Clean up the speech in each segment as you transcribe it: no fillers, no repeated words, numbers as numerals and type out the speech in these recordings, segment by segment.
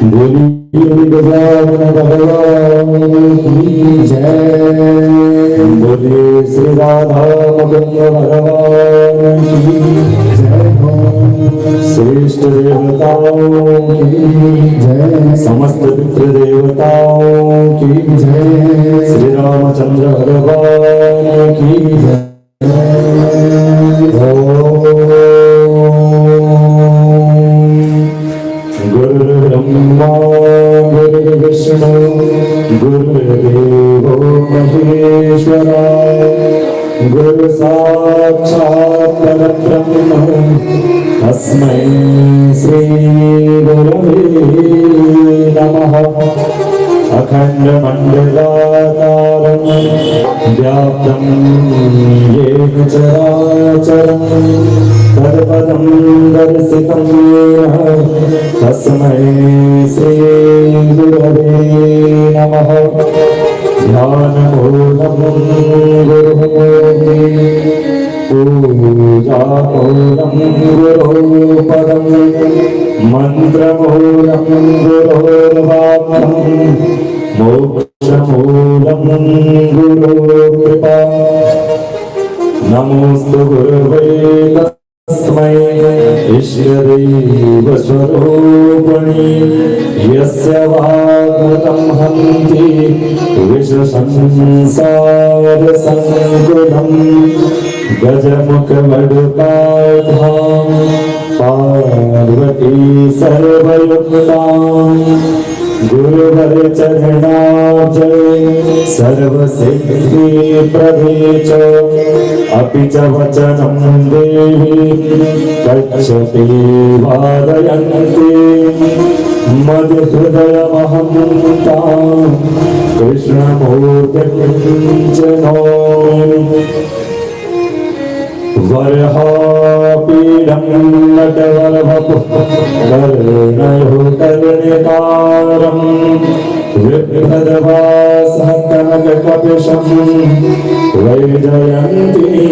बोलिए गजानन भगवान की जय। बोलिए श्री राधा गोविंद भगवान की जय हो। श्रेष्ठ देवताओं की जय, समस्त पितृ देवताओं की जय, श्री रामचंद्र भगवान की जय। गुरुर्ब्रह्मा गुरुर्विष्णु गुरुर्देवो महेश्वरा, गुरु साक्षात् परब्रह्म तस्मै श्री गुरवे नमः। अखंड मंडलाकारं व्याप्तं येन चराचरं तत्पदं दर्शितं येन तस्मै श्री गुरवे नमः। ध्यानपूर्वं गुरुमूर्ति पूजापूर्वं गुरुपदं मन्त्रपूर्वं गुरोर्वाक्यं मोक्षमूलं गुरुकृपा। नमोस्तु गुरवे तस्मै इष्टदैव स्वरूपिणे, यस्य वाग्मतं हन्ति विश्वसंसारसङ्कुलं। गजमुखवडुकाढ्यां पार्वती सर्वयुक्तां, गुरुवर चरणाब्जे सर्वसिद्धिप्रदे च। अपि च वचनं देवी गच्छति वादयन्ति, मद्हृदयमहं तां कृष्णमूर्तिं च नौमि। वरहापीडं नटवरवपुः कर्णयो कर्णिकारं, विभ्रदवासः कनककपिशं वैजयन्तीं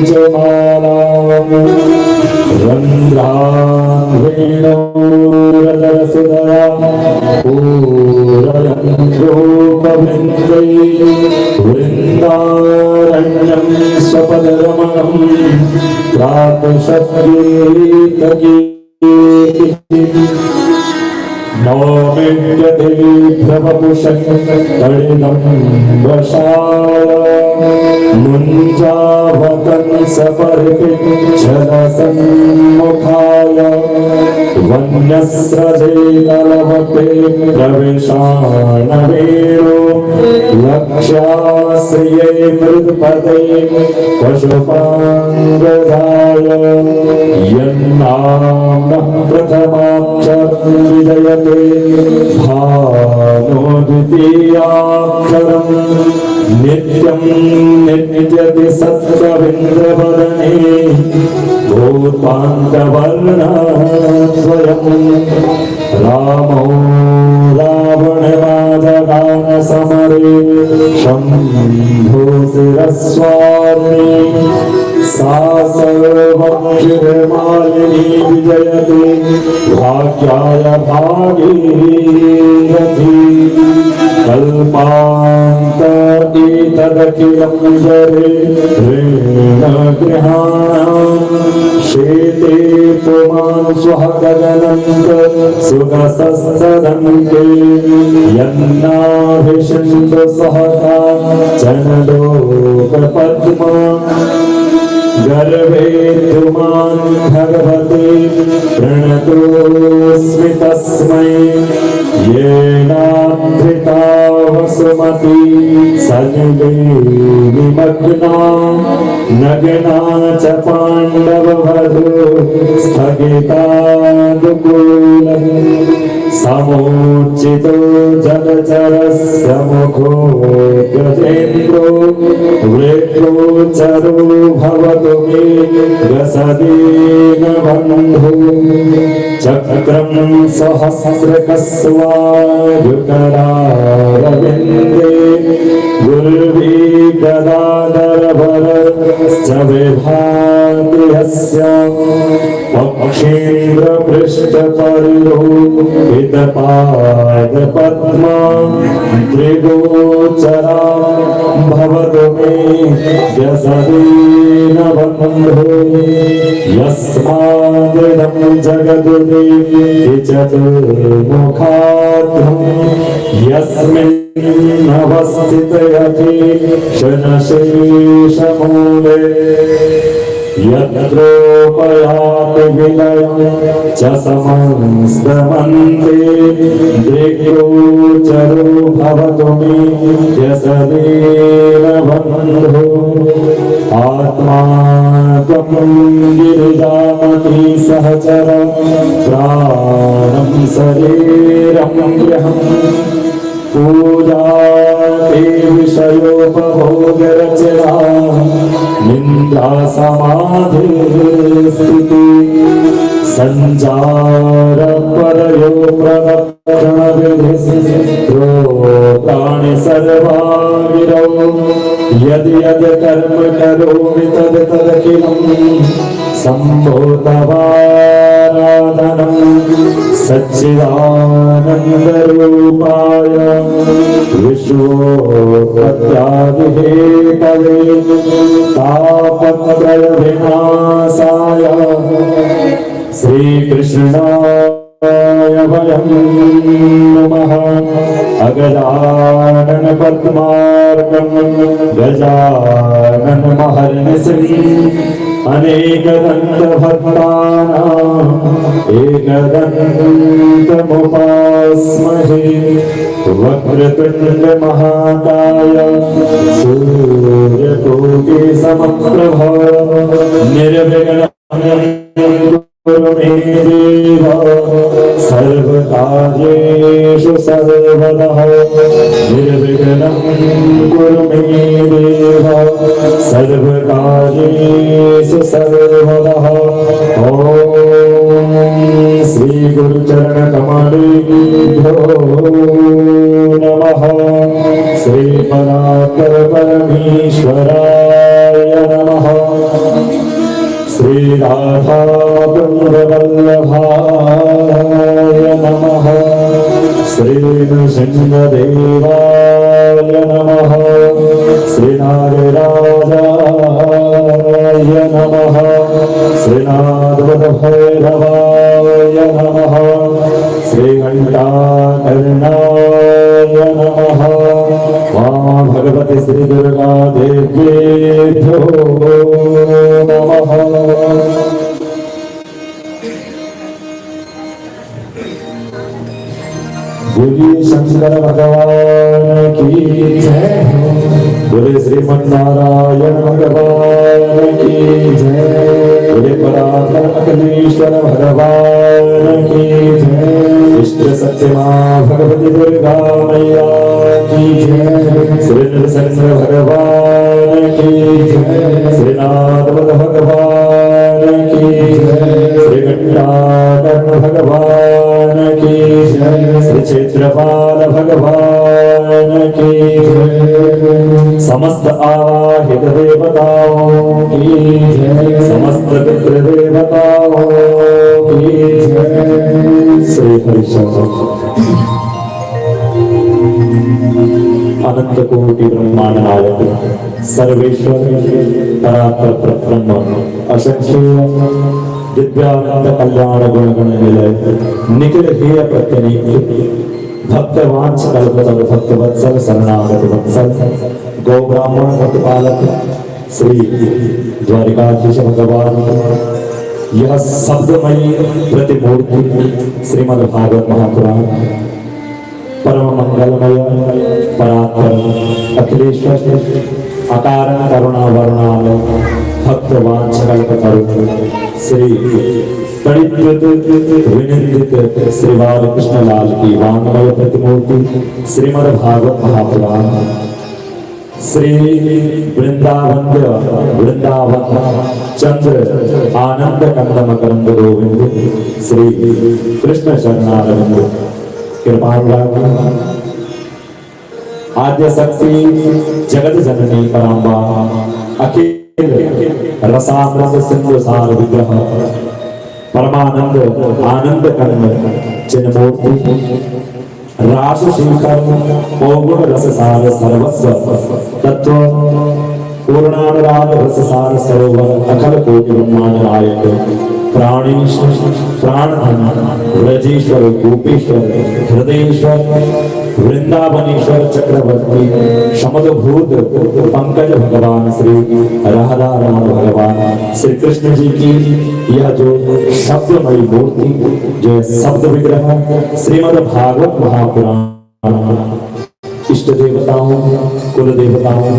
च मालाम्। रन्ध्रान् वेणोरधरसुधया पूरयन् गोपवृन्दैः, वृन्दारण्यं स्वपदरमणं प्रातशक्तितगीतिः। नौमित्यते प्रवपुषं तडिदं वशाय, मुञ्जावतन् सपरिपिच्छदसन्मुखाय। वन्यस्रजे कलवते प्रविशानवेणो, लक्ष्याश्रिये मृत्पते पशुपाङ्गदाय। यन्नाम्नः प्रथमाक्षरं विजयते भानो द्वितीयाक्षरं, नित्यं नित्यति सत्कवीन्द्रवदने भूतान्तवर्णद्वयम्। रामो रावणराजगानसमरे शम्भो शिरस्वामी, सा सर्वक्षिरमालिनी विजयते भाग्याय भागीरथी। कल्पान्त एतदखिलं जरे ऋणगृहाणां, शेते पुमान् स्वः गगनन्त सुखसत्सदन्ते। यन्नाभिषिन्द सहसा चनलोकपद्मा, गर्भे तुमान् भगवते प्रणतोऽस्मि तस्मै। येनाधृता वसुमती सलिले निमग्ना, नग्ना च पाण्डववधू स्थगितानुकूलम्। समोचितो जलचरस्य मुखो गजेन्द्रो, वृकोचरो भवतु मे गसदीनबन्धु। चक्रं सहस्रकस्वायुकरारविन्दे, गुर्वी गदाधरभरश्च विभाति यस्य। पक्षेन्द्र पृष्ठ परिरोहित पाद पद्मा त्रिगोचरा भवतु मे व्यसनेन बन्धो यस्मादिदं जगदुदीति चतुर्मुखाद्यं यस्मिन् अवस्थितयति क्षणशेषमूले यत्रोपयाति विलयं च समस्तमन्ते दृग्गोचरो भवतु मे व्यसनेन बन्धो आत्मा त्वं गिरिजामति सहचर प्राणं शरीरं गृहम् पूजा ते विषयोपभोगरचना निन्द्रा समाधि स्थिति संचार परयो प्रदक्षिण विधिस्त्रो प्राणि सर्वा गिरौ यदि यदि कर्म करोमि तद तदखिलं सम्भूतवाराधनं सच्चिदानन्दरूपाय विश्वोत्पत्त्यादिहेतवे तापत्रय विनाशाय श्रीकृष्णाय वयं नमः। अगजानन पद्मार्कं गजानन महर्निशिम् अनेकदन्तभक्तानाम् एकदन्तमुपास्महे। वक्रतुण्ड महाकाय सूर्यकोटि समप्रभ निर्विघ्नं कुरु मे देव सर्वकार्येषु सर्वदा निर्विघ्नं कुरु मे देव सर्वकार्येषु सर्वदा। ॐ श्री गुरुचरण कमलेभ्यो नमः। श्री परात्पर परमेश्वराय नमः। श्री राधा वल्लभाय नमः। श्री नृसिंहदेवाय नमः। श्रीनागराजाय नमः। श्रीनाथभैरवाय नमः। श्रीघण्टाकर्णाय नमः। वां भगवती श्री दुर्गा देव्येभ्यो नमः। बोलिए शंकर भगवान की जय। बोले श्रीमन्नारायण भगवान की जय। बोले परात्पर अखिलेश्वर भगवान की जय। इष्ट सत्य मां भगवती दुर्गा मैया की जय। श्री नृसिंह भगवान की जय। श्रीनाथ भगवान की जय। श्री घंटाकर्ण भगवान की जय। श्री क्षेत्रपाल भगवान की जय। समस्त आवाहित देवताओं की जय। समस्त पितृ देवताओं की जय। श्री हरिशंकर अनंत कोटि ब्रह्मांड नायक सर्वेश्वर परात्पर ब्रह्म असंख्य दिव्यानंद कल्याण गुणगण निलय निखिल हेय प्रत्यनीक भक्तवांछ कल्पतरु भक्तवत्सल शरणागत वत्सल गौ ब्राह्मण प्रतिपालक श्री द्वारिकाधीश भगवान यह शब्दमयी प्रतिमूर्ति श्रीमद्भागवत महापुराण परम मंगलमय परात्पर अखिलेश्वर अकारण करुणा वरुणालय भक्तवांछ कल्पतरु श्री विनिंदित श्री बालकृष्ण लाल की वांगमय प्रतिमूर्ति श्रीमद्भागवत महापुराण श्री वृंदावन चंद्र आनंद कंदम करंद गोविंद श्री कृष्ण शरणारविंद कृपानुराग आद्य शक्ति जगत जननी पराम्बा अखिल रसामृत सिंधु सार विग्रह परमानंद आनंद कर्म चिन्मूर्ति रास शिखर ओगुण रस सार सर्वस्व तत्व पूर्णानुराग रस सार सरोवर अखल कोटि ब्रह्मांड नायक प्राणीश प्राणधन व्रजेश्वर गोपेश्वर हृदयेश्वर वृंदावनेश्वर चक्रवर्ती शमदभूत पंकज भगवान श्री राधा रमण भगवान श्री कृष्ण जी की यह जो शब्दमयी मूर्ति जो शब्द विग्रह श्रीमद् भागवत महापुराण इष्ट देवताओं कुल देवताओं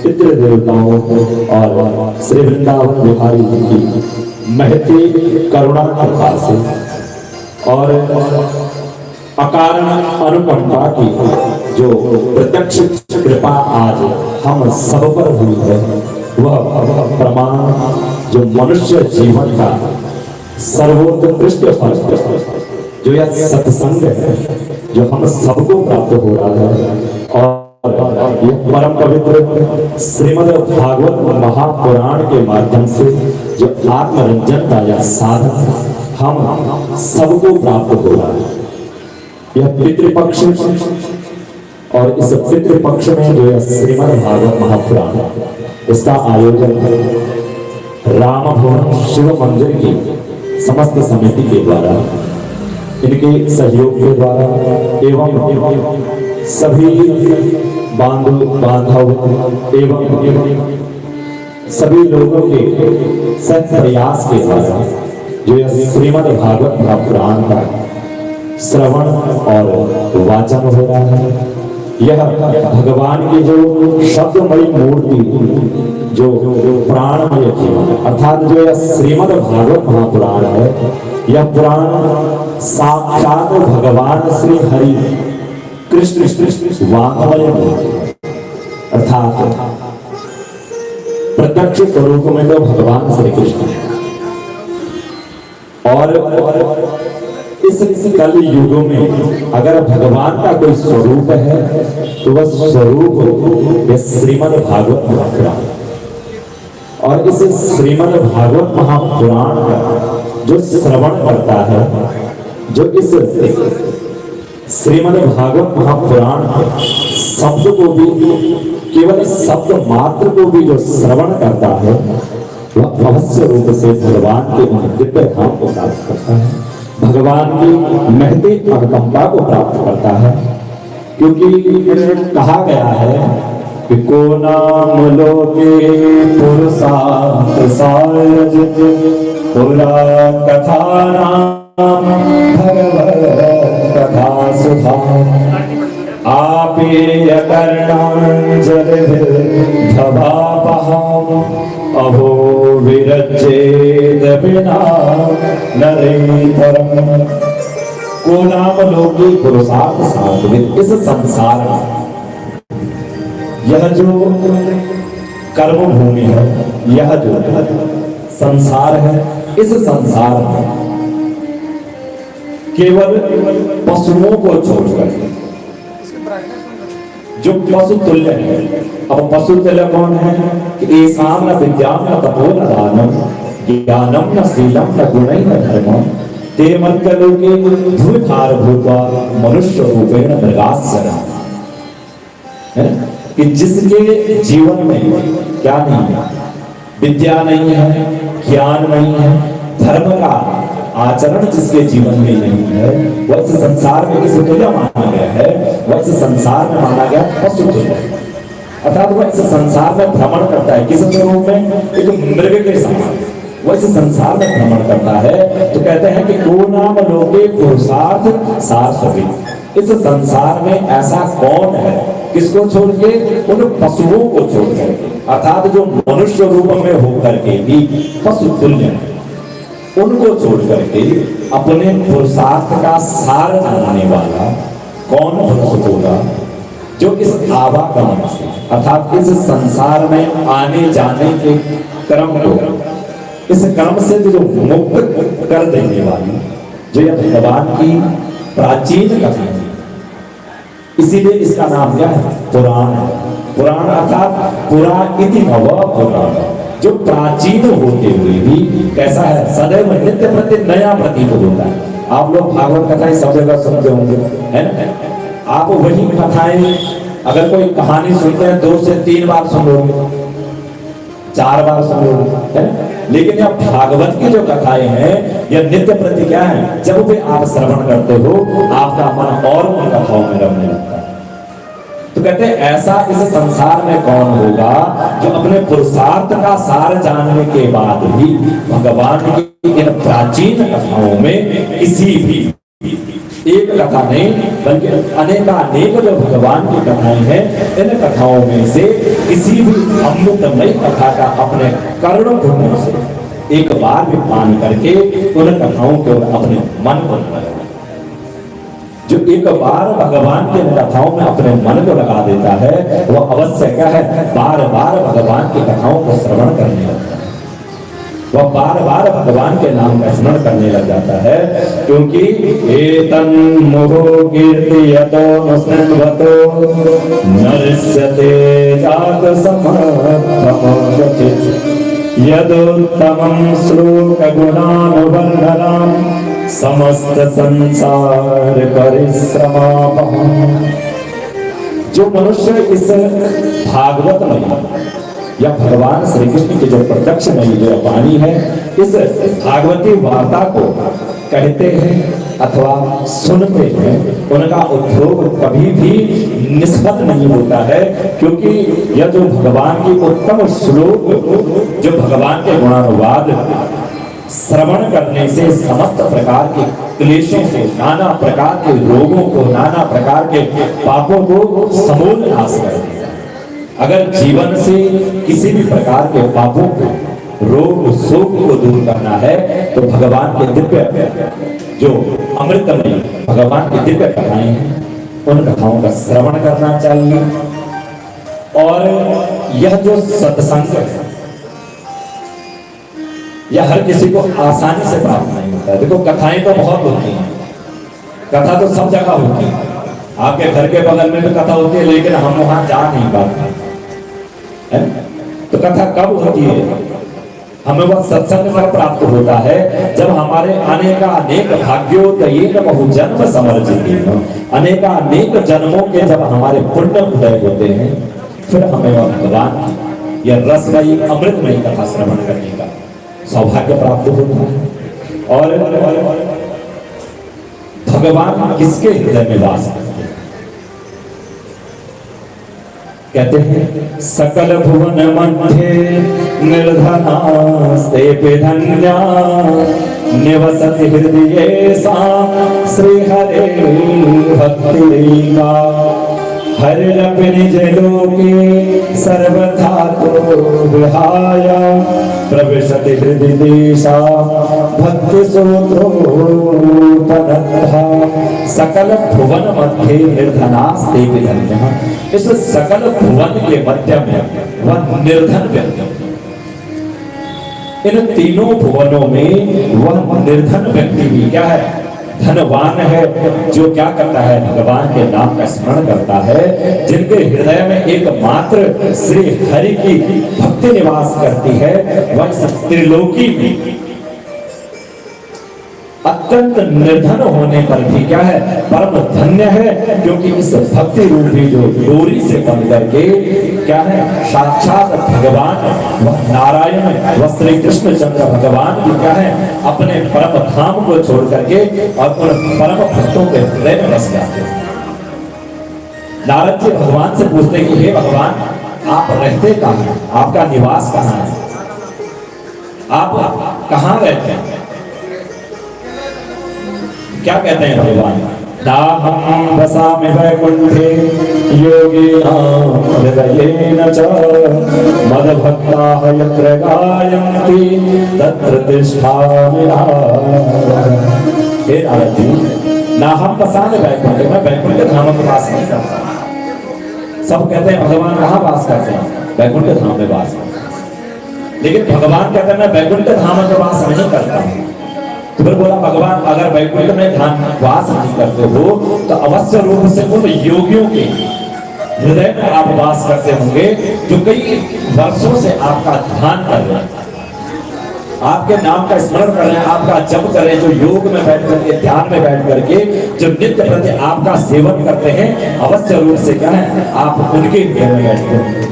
पितृ देवताओं और श्री वृंदावन बिहारी जी की महती करुणा कृपा से और अकारण अनुकंपा की जो प्रत्यक्ष कृपा आज हम सब पर हुई है, वह प्रमाण जो मनुष्य जीवन का सर्वोत्कृष्ट फल जो यह सत्संग है जो हम सबको प्राप्त हो रहा है और ये परम पवित्र श्रीमद् भागवत महापुराण के माध्यम से जो आत्मरंजन का यह साधन हम सबको प्राप्त हो रहा है। यह पितृपक्ष और इस पितृपक्ष में जो है श्रीमद् भागवत महापुराण इसका आयोजन राम भवन शिव मंदिर की समस्त समिति के द्वारा इनके सहयोग के द्वारा एवं सभी बांधव एवं सभी लोगों के सत प्रयास के द्वारा जो यह श्रीमद् भागवत महापुराण का श्रवण और वाचन हो रहा है। यह भगवान की जो शब्दमयी मूर्ति जो प्राणमय जीवन अर्थात जो यह श्रीमद् भागवत महापुराण है, यह पुराण साक्षात भगवान श्री हरि कृष्ण वांगमय अर्थात प्रत्यक्ष स्वरूप में तो भगवान श्री कृष्ण और इस कल युग में अगर भगवान का कोई स्वरूप है तो वह स्वरूप श्रीमद् भागवत महापुराण और इस श्रीमद् भागवत महापुराण का जो श्रवण करता है, जो इस श्रीमद् भागवत महापुराण शब्द को भी केवल शब्द मात्र को भी जो श्रवण करता है वह अवश्य रूप से भगवान के दिव्य धाम को प्राप्त करता है, भगवान की महती अनुकंपा को प्राप्त करता है। क्योंकि कहा गया है कि को नाम लोके पुरुषार्थ सारजित पुरा कथा नाम भगवत कथा सुधा आपेय कर्णांजलि धवापहम् अहो विरज्येत बिना नरेतरम्। को नाम लोके पुरुषार्थ सारजित, इस संसार में यह जो कर्म भूमि है, यह जो संसार है, इस संसार में केवल पशुओं को छोड़कर जो पशु तुल्य है, अब पशु तुल्य कौन है कि ऐसाम न विद्याम न तपो न दानम ज्ञानम न शीलम न गुणै न धर्मम ते मर्त्यलोके धूर्धार भूत्वा मनुष्य रूपेण मृगास्यना। कि जिसके जीवन में क्या नहीं है, विद्या नहीं है, ज्ञान नहीं है, धर्म का आचरण जिसके जीवन में नहीं है, वह इस संसार में किस तुल्य माना गया है, वह इस संसार में माना गया पशु तुल्य। अर्थात वह इस संसार में भ्रमण करता है, किस स्वरूप में, एक मृग के समान वह इस संसार में भ्रमण करता है। तो कहते हैं कि को नाम लोके पुरुषार्थ सारस्वती, इस संसार में ऐसा कौन है, किसको छोड़ के, उन पशुओं को छोड़ कर, अर्थात जो मनुष्य रूप में होकर के भी पशु तुल्य है, उनको छोड़ करके अपने पुरुषार्थ का सार जानने वाला कौन पुरुष होगा, जो इस आवागमन से अर्थात इस संसार में आने जाने के क्रम को, इस क्रम से जो मुक्त कर देने वाली, जो यह भगवान की प्राचीन कथा है, इसीलिए इसका नाम क्या है, पुराण है। पुराण अर्थात पुरा इति नव पुराण, जो प्राचीन होते हुए भी कैसा है, सदैव नित्य प्रति नया प्रतीत होता है। आप लोग भागवत कथाएं सब जगह सुनते होंगे, है ना? आप वही कथाएं अगर कोई कहानी सुनते हैं 2 से 3 बार सुन लोगे, 4 बार सुन लोगे, है ना? लेकिन यह भागवत की जो कथाएं हैं यह नित्य प्रति क्या है, जब भी आप श्रवण करते हो आपका मन और उन कथाओं में रमने लगता है। तो कहते हैं ऐसा इस संसार में कौन होगा जो अपने पुरुषार्थ का सार जानने के बाद भी भगवान की इन प्राचीन कथाओं में किसी भी एक कथा नहीं बल्कि अनेकानेक जो भगवान की कथाएं हैं, इन कथाओं में से किसी भी अमृतमय कथा का अपने कर्ण गुणों से एक बार भी पान करके उन कथाओं को अपने मन को लगा, जो एक बार भगवान के कथाओं में अपने मन को लगा देता है वह अवश्य क्या है, बार बार भगवान की कथाओं को श्रवण करने लगता है, वह बार बार भगवान के नाम का स्मरण करने लग जाता है। क्योंकि एतन मुहो कीर्तयतो नुस्नवतो नरस्यते जात समर्थमोचित यदुत्तमं श्लोक गुणानुवर्णनम् समस्त संसार परिश्रमापहम्। जो मनुष्य इस भागवत में या भगवान श्री कृष्ण की जो प्रत्यक्ष में जो वाणी है, इस भागवती वार्ता को कहते हैं अथवा सुनते हैं, उनका उद्योग कभी भी निष्फल नहीं होता है। क्योंकि यह जो भगवान की उत्तम श्लोक, जो भगवान के गुणानुवाद श्रवण करने से समस्त प्रकार के क्लेशों को, नाना प्रकार के रोगों को, नाना प्रकार के पापों को समूल नाश कर देता है। अगर जीवन से किसी भी प्रकार के पापों को, रोग शोक को दूर करना है तो भगवान के दिव्य जो अमृतमय भगवान की दिव्य कथाएं हैं, उन कथाओं का श्रवण करना चाहिए। और यह जो सत्संग है यह हर किसी को आसानी से प्राप्त नहीं होता है। देखो कथाएं तो बहुत होती हैं, कथा तो सब जगह होती है, आपके घर के बगल में भी कथा होती है, लेकिन हम वहां जा नहीं पाते है? तो कथा कब होती है? हमें वह सत्संग कब प्राप्त होता है? जब हमारे अनेक भाग्योदयेन बहुजन्म समर्जितेन, अनेक जन्मों के जब हमारे पुण्य उदय होते हैं, फिर हमें वह भगवान या रसमयी अमृतमयी कथा श्रवण करने का सौभाग्य प्राप्त होता है। और भगवान किसके हृदय में वास करते हैं? कहते हैं सकल भुवन मध्य निर्धनास्ते धन्या निवसति हृदये सा श्री हरे भक्तिरेका हरिरपि निज लोके सर्वथा तो विहाय प्रविशति हृदय देशा भक्ति सूत्रोपनतः सकल भुवन मध्य निर्धनास्ते धन्या। इस सकल भुवन के मध्य में वह निर्धन व्यक्ति, इन तीनों भुवनों में वह निर्धन व्यक्ति भी क्या है, धनवान है, जो क्या करता है, भगवान के नाम का स्मरण करता है, जिनके हृदय में एकमात्र श्री हरि की भक्ति निवास करती है। वह त्रिलोकी में अत्यंत निर्धन होने पर भी क्या है, परम धन्य है। क्योंकि इस भक्ति रूपी जो डोरी से बंध करके क्या है, साक्षात भगवान वह नारायण, वह श्री कृष्ण चंद्र भगवान की क्या है, अपने परम धाम को छोड़ करके और परम भक्तों के हृदय में बस जाते हैं। नारद जी भगवान से पूछते कि हे भगवान, आप रहते कहाँ हैं, आपका निवास कहाँ है, आप कहाँ रहते हैं? क्या कहते हैं भगवान? दाहं वसामि वैकुंठे योगिनां हृदयेन च मद्भक्ताः यत्र गायन्ति तत्र तिष्ठामि नारद। हे नारद जी, नाहं वसामि वैकुंठे, मैं वैकुंठ धाम में वास नहीं करता। सब कहते हैं भगवान कहाँ वास करते हैं? वैकुंठ धाम में वास करते हैं। लेकिन भगवान कहते हैं मैं वैकुंठ धाम में वास नहीं करता हूँ। तो फिर बोला भगवान, अगर वैकुंठ में वास नहीं करते हो तो अवश्य रूप से उन योगियों के हृदय में आप वास करते होंगे, जो कई वर्षों से आपका ध्यान कर रहे हैं, आपके नाम का स्मरण कर रहे हैं, आपका जप कर रहे हैं, जो योग में बैठ करके, ध्यान में बैठ करके जो नित्य प्रति आपका सेवन करते हैं, अवश्य रूप से क्या है, आप उनके हृदय में बैठते हैं।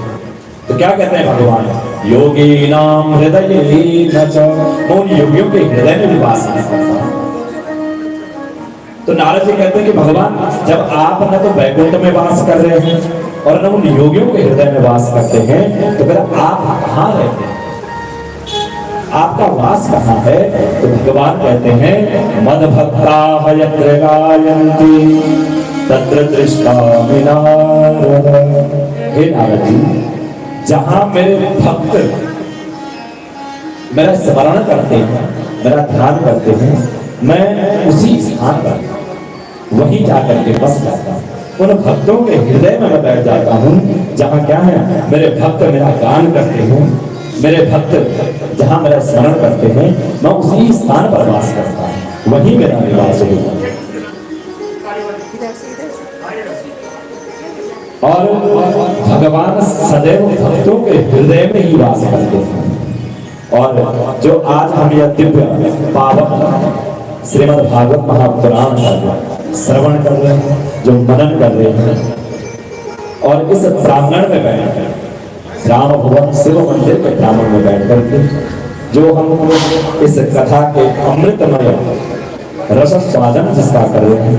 तो क्या कहते हैं भगवान, योगी नाम हृदय न च, उन योगियों के हृदय में भी वास नहीं करता। तो नारद जी कहते हैं कि भगवान, जब आप न तो वैकुंठ में वास कर रहे हैं और न उन योगियों के हृदय में वास करते हैं, तो फिर आप कहाँ रहते हैं, आपका वास कहाँ है? तो भगवान कहते हैं, मद भक्ता यत्र गायन्ति तत्र दृष्टामि नारद। हे नारद जी, जहां मेरे भक्त मेरा स्मरण करते हैं, मेरा ध्यान करते हैं, मैं उसी स्थान पर वहीं जाकर के बस जाता हूं। उन भक्तों के हृदय में मैं बैठ जाता हूं, जहां क्या है, मेरे भक्त मेरा गान करते हैं, मेरे भक्त जहां मेरा स्मरण करते हैं, मैं उसी स्थान पर वास करता हूं, वहीं मेरा निवास होता है। और भगवान सदैव भक्तों के हृदय में ही वास करते हैं। और जो आज हम यह दिव्य पावन श्रीमद् भागवत महापुराण का श्रवण कर रहे हैं, जो मनन कर रहे हैं, और इस प्रांगण में बैठ कर, राम भवन शिव मंदिर के प्रांगण में बैठ करके जो हम इस कथा के अमृतमय रस स्वादन जिसका कर रहे हैं,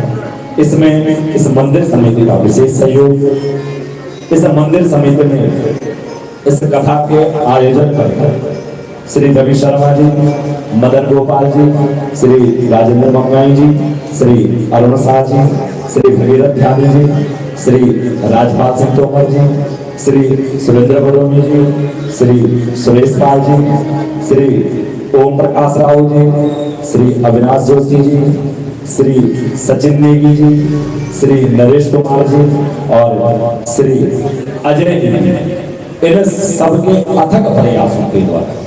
इसमें इस मंदिर समिति का विशेष सहयोग। इस मंदिर समिति में इस कथा के आयोजन कर श्री रवि शर्मा जी, मदन गोपाल जी, श्री राजेंद्र मंगाई जी, श्री अरुण शाह जी, श्री भगीरथ ध्यानी जी, श्री राजपाल सिंह तोमर जी, श्री सुरेंद्र बडोनी जी, श्री सुरेश पाल जी, श्री ओम प्रकाश राव जी, श्री अविनाश जोशी जी, श्री सचिन नेगी जी, श्री नरेश कुमार जी और श्री अजय जी, इन सबके अथक प्रयासों के द्वारा,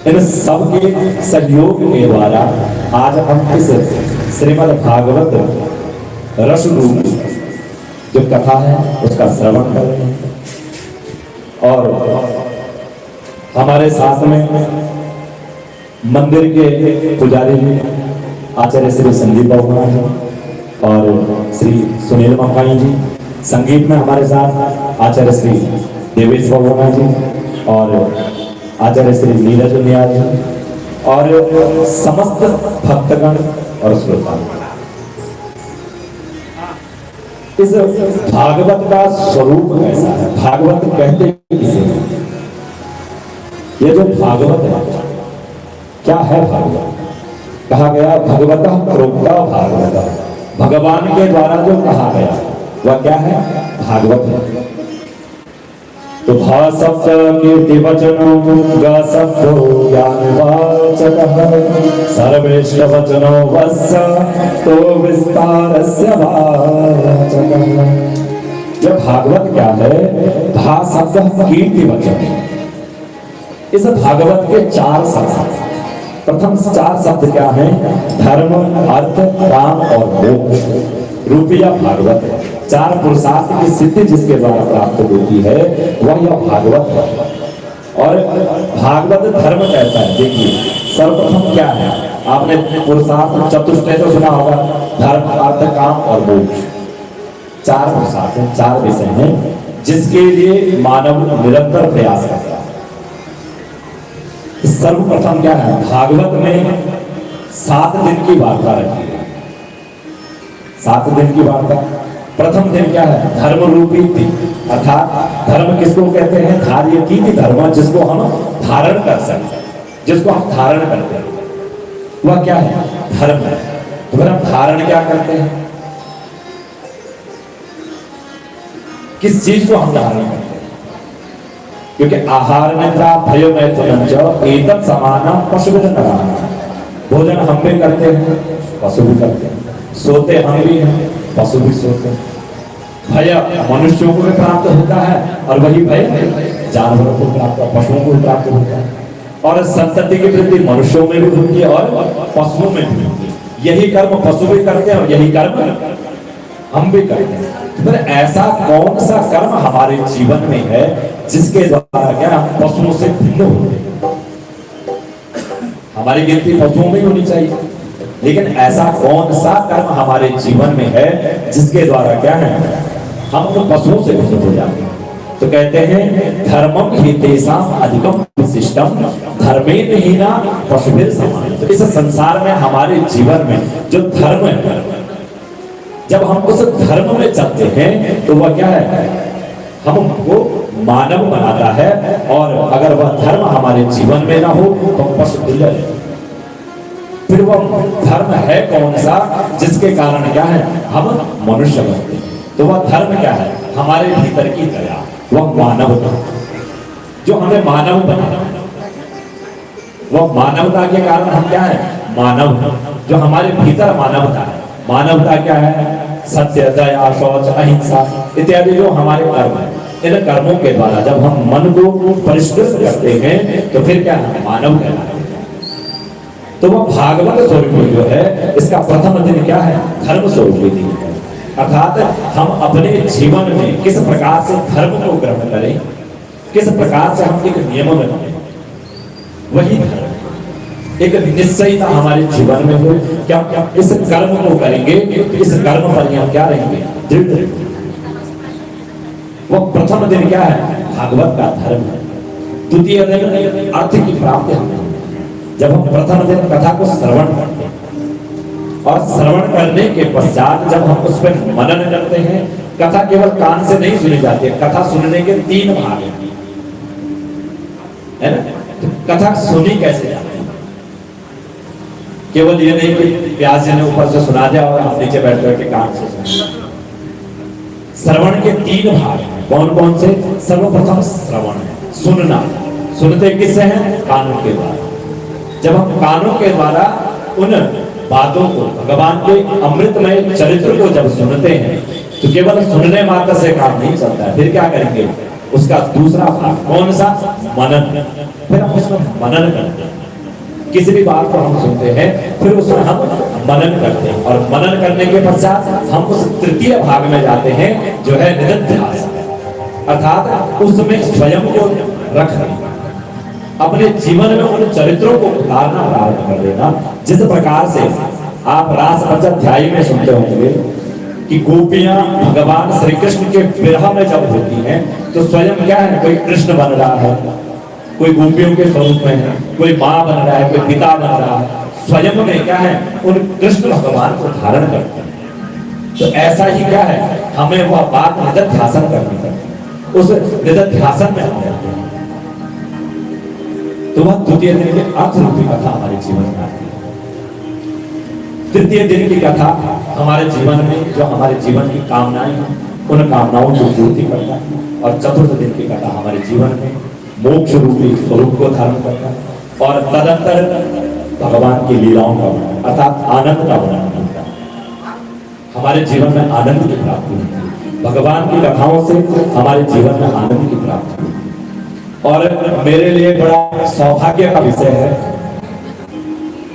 इन सबके सहयोग के द्वारा आज हम इस श्रीमद् भागवत रस रूप जो कथा है उसका श्रवण कर रहे हैं। और हमारे साथ में मंदिर के पुजारी जी आचार्य श्री संदीप बाबू जी और श्री सुनील मंगाई जी, संगीत में हमारे साथ आचार्य श्री देवेश बाबू जी और आचार्य श्री नीरज नियाज जी और समस्त भक्तगण और श्रोता। इस भागवत का स्वरूप कैसा है, भागवत कहते किसे हैं? ये जो भागवत है, क्या है भागवत? कहा गया भगवतः प्रोक्ता भागवत, भगवान के द्वारा जो कहा गया वह क्या है? भागवत है। तो भा शब्द कीर्ति वचनो ग शब्दो ज्ञानवाचकः सर्वेश्वर वचनो वस्य तो विस्तारस्य वाचकः। यह भागवत क्या है? भा शब्द कीर्ति वचन। इस भागवत के 4 शब्द, प्रथम 4 शब्द क्या है? धर्म, अर्थ, काम और मोक्ष रूपिया भागवत है। 4 पुरुषार्थ की सिद्धि जिसके द्वारा प्राप्त होती है वह यह भागवत है। और भागवत धर्म कहता है। देखिए सर्वप्रथम क्या है, आपने पुरुषार्थ चतुष्टय तो सुना होगा, धर्म, अर्थ, काम और मोक्ष। 4 पुरुषार्थ हैं, 4 विषय हैं जिसके लिए मानव निरंतर प्रयास करता है। सर्वप्रथम क्या है, भागवत में 7 दिन की वार्ता रखी है। 7 दिन की वार्ता। प्रथम दिन क्या है? धर्म रूपी दिन, अर्थात धर्म किसको कहते हैं? धार्य की धर्म, जिसको हम धारण कर सकते हैं, जिसको हम धारण करते हैं वह क्या है? धर्म है। तो फिर हम धारण क्या करते हैं? किस चीज को हम धारण करते हैं? क्योंकि आहार निद्रा भय मैथुनंच एतत् समानम पशुभिः करामः। भोजन हम भी करते हैं, पशु भी करते हैं, सोते हम भी हैं, पशु भी सोते हैं। भय मनुष्यों को भी प्राप्त होता है और वही भय जानवरों को प्राप्त, पशुओं को भी प्राप्त होता है। और संतति की वृद्धि मनुष्यों में भी होती है और पशुओं में भी होती है। यही कर्म पशु भी करते हैं और यही कर्म हम भी करते हैं। तो फिर ऐसा कौन सा कर्म हमारे जीवन में है जिसके द्वारा क्या हम पशुओं से भिन्न होते हैं? हमारी गिनती पशुओं में होनी चाहिए, लेकिन ऐसा कौन सा कर्म हमारे जीवन में है जिसके द्वारा क्या है हम तो पशुओं से भिन्न हो जाते हैं? तो कहते हैं धर्मम ही तेषाम अधिकम विशिष्टम धर्मेण हीना पशुभिर समान। तो इस संसार में हमारे जीवन में जो धर्म है, जब हम उस धर्म में चलते हैं तो वह क्या है हमको मानव बनाता है, और अगर वह धर्म हमारे जीवन में ना हो तो पशु तुल्य है। फिर वह धर्म है कौन सा जिसके कारण क्या है हम मनुष्य बनते हैं? तो वह धर्म क्या है? हमारे भीतर की दया, वह मानवता, जो हमें मानव बनाता है। वह मानवता के कारण हम क्या है मानव, जो हमारे भीतर मानवता है। मानवता क्या है? सत्य, दया, शौच, अहिंसा इत्यादि जो हमारे कर्म है। इन कर्मों के द्वारा जब हम मन को परिष्कृत करते हैं तो फिर क्या है मानव कहलाते हैं। तो वह भागवत स्वरूप जो है इसका प्रथम दिन क्या है धर्म स्वरूप दिन है। अर्थात हम अपने जीवन में किस प्रकार से धर्म को ग्रहण करें, किस प्रकार से हम एक नियम बनाएं, वही धर्म। एक निश्चयता हमारे जीवन में हो, क्या इस कर्म को करेंगे, इस कर्म पर हम क्या रहेंगे दृढ़। वो प्रथम दिन क्या है भागवत का धर्म है। द्वितीय दिन अर्थ की प्राप्ति है, जब हम प्रथम दिन कथा को श्रवण करते हैं, और श्रवण करने के पश्चात जब हम उस पर मनन करते हैं। कथा केवल कान से नहीं सुनी जाती है, कथा सुनने के 3 भाग है ना। तो कथा सुनी कैसे जाती है? केवल ये नहीं कि व्यास जी ने ऊपर से सुना दिया और आप नीचे बैठ करके कान से सुना। श्रवण के 3 भाग कौन कौन से? सर्वप्रथम श्रवण है, सुनना। सुनते किससे हैं? कानों के द्वारा। जब हम कानों के द्वारा उन बातों को, भगवान के अमृतमय चरित्र को जब सुनते हैं तो केवल सुनने मात्र से काम नहीं चलता है। फिर क्या करेंगे? उसका दूसरा भाग कौन सा? मनन। फिर हम उसमें मनन करते हैं। किसी भी बात को हम सुनते हैं फिर उसमें हम मनन करते हैं, और मनन करने के पश्चात हम उस तृतीय भाग में जाते हैं जो है निरध्यास। अर्थात उसमें स्वयं को रखना, अपने जीवन में उन चरित्रों को उतारना प्रारंभ कर देना। जिस प्रकार से आप रास पंचाध्यायी में सुनते होंगे कि गोपियां भगवान श्री कृष्ण के विरह में जब होती हैं तो स्वयं क्या है कोई कृष्ण बन रहा है, कोई गोपियों के स्वरूप में है, कोई माँ बन रहा है, कोई पिता बन रहा है, स्वयं में क्या है उन कृष्ण भगवान को धारण करते हैं। तो ऐसा ही क्या है हमें वह बात निधिध्यासन करनी है, उस निधिध्यासन में हम रहते हैं। तो वह द्वितीय दिन की अर्थ रूपी कथा हमारे जीवन में आती है। तृतीय दिन की कथा हमारे जीवन में जो हमारे जीवन की कामनाएं हैं उन कामनाओं को पूर्ति करता है, और चतुर्थ दिन की कथा हमारे जीवन में मोक्ष रूपी स्वरूप को धारण करता है, और तदंतर भगवान की लीलाओं का वर्णन अर्थात आनंद का वर्णन करता है। हमारे जीवन में आनंद की प्राप्ति होती है, भगवान की कथाओं से हमारे जीवन में आनंद की प्राप्ति होती है। और मेरे लिए बड़ा सौभाग्य का विषय है,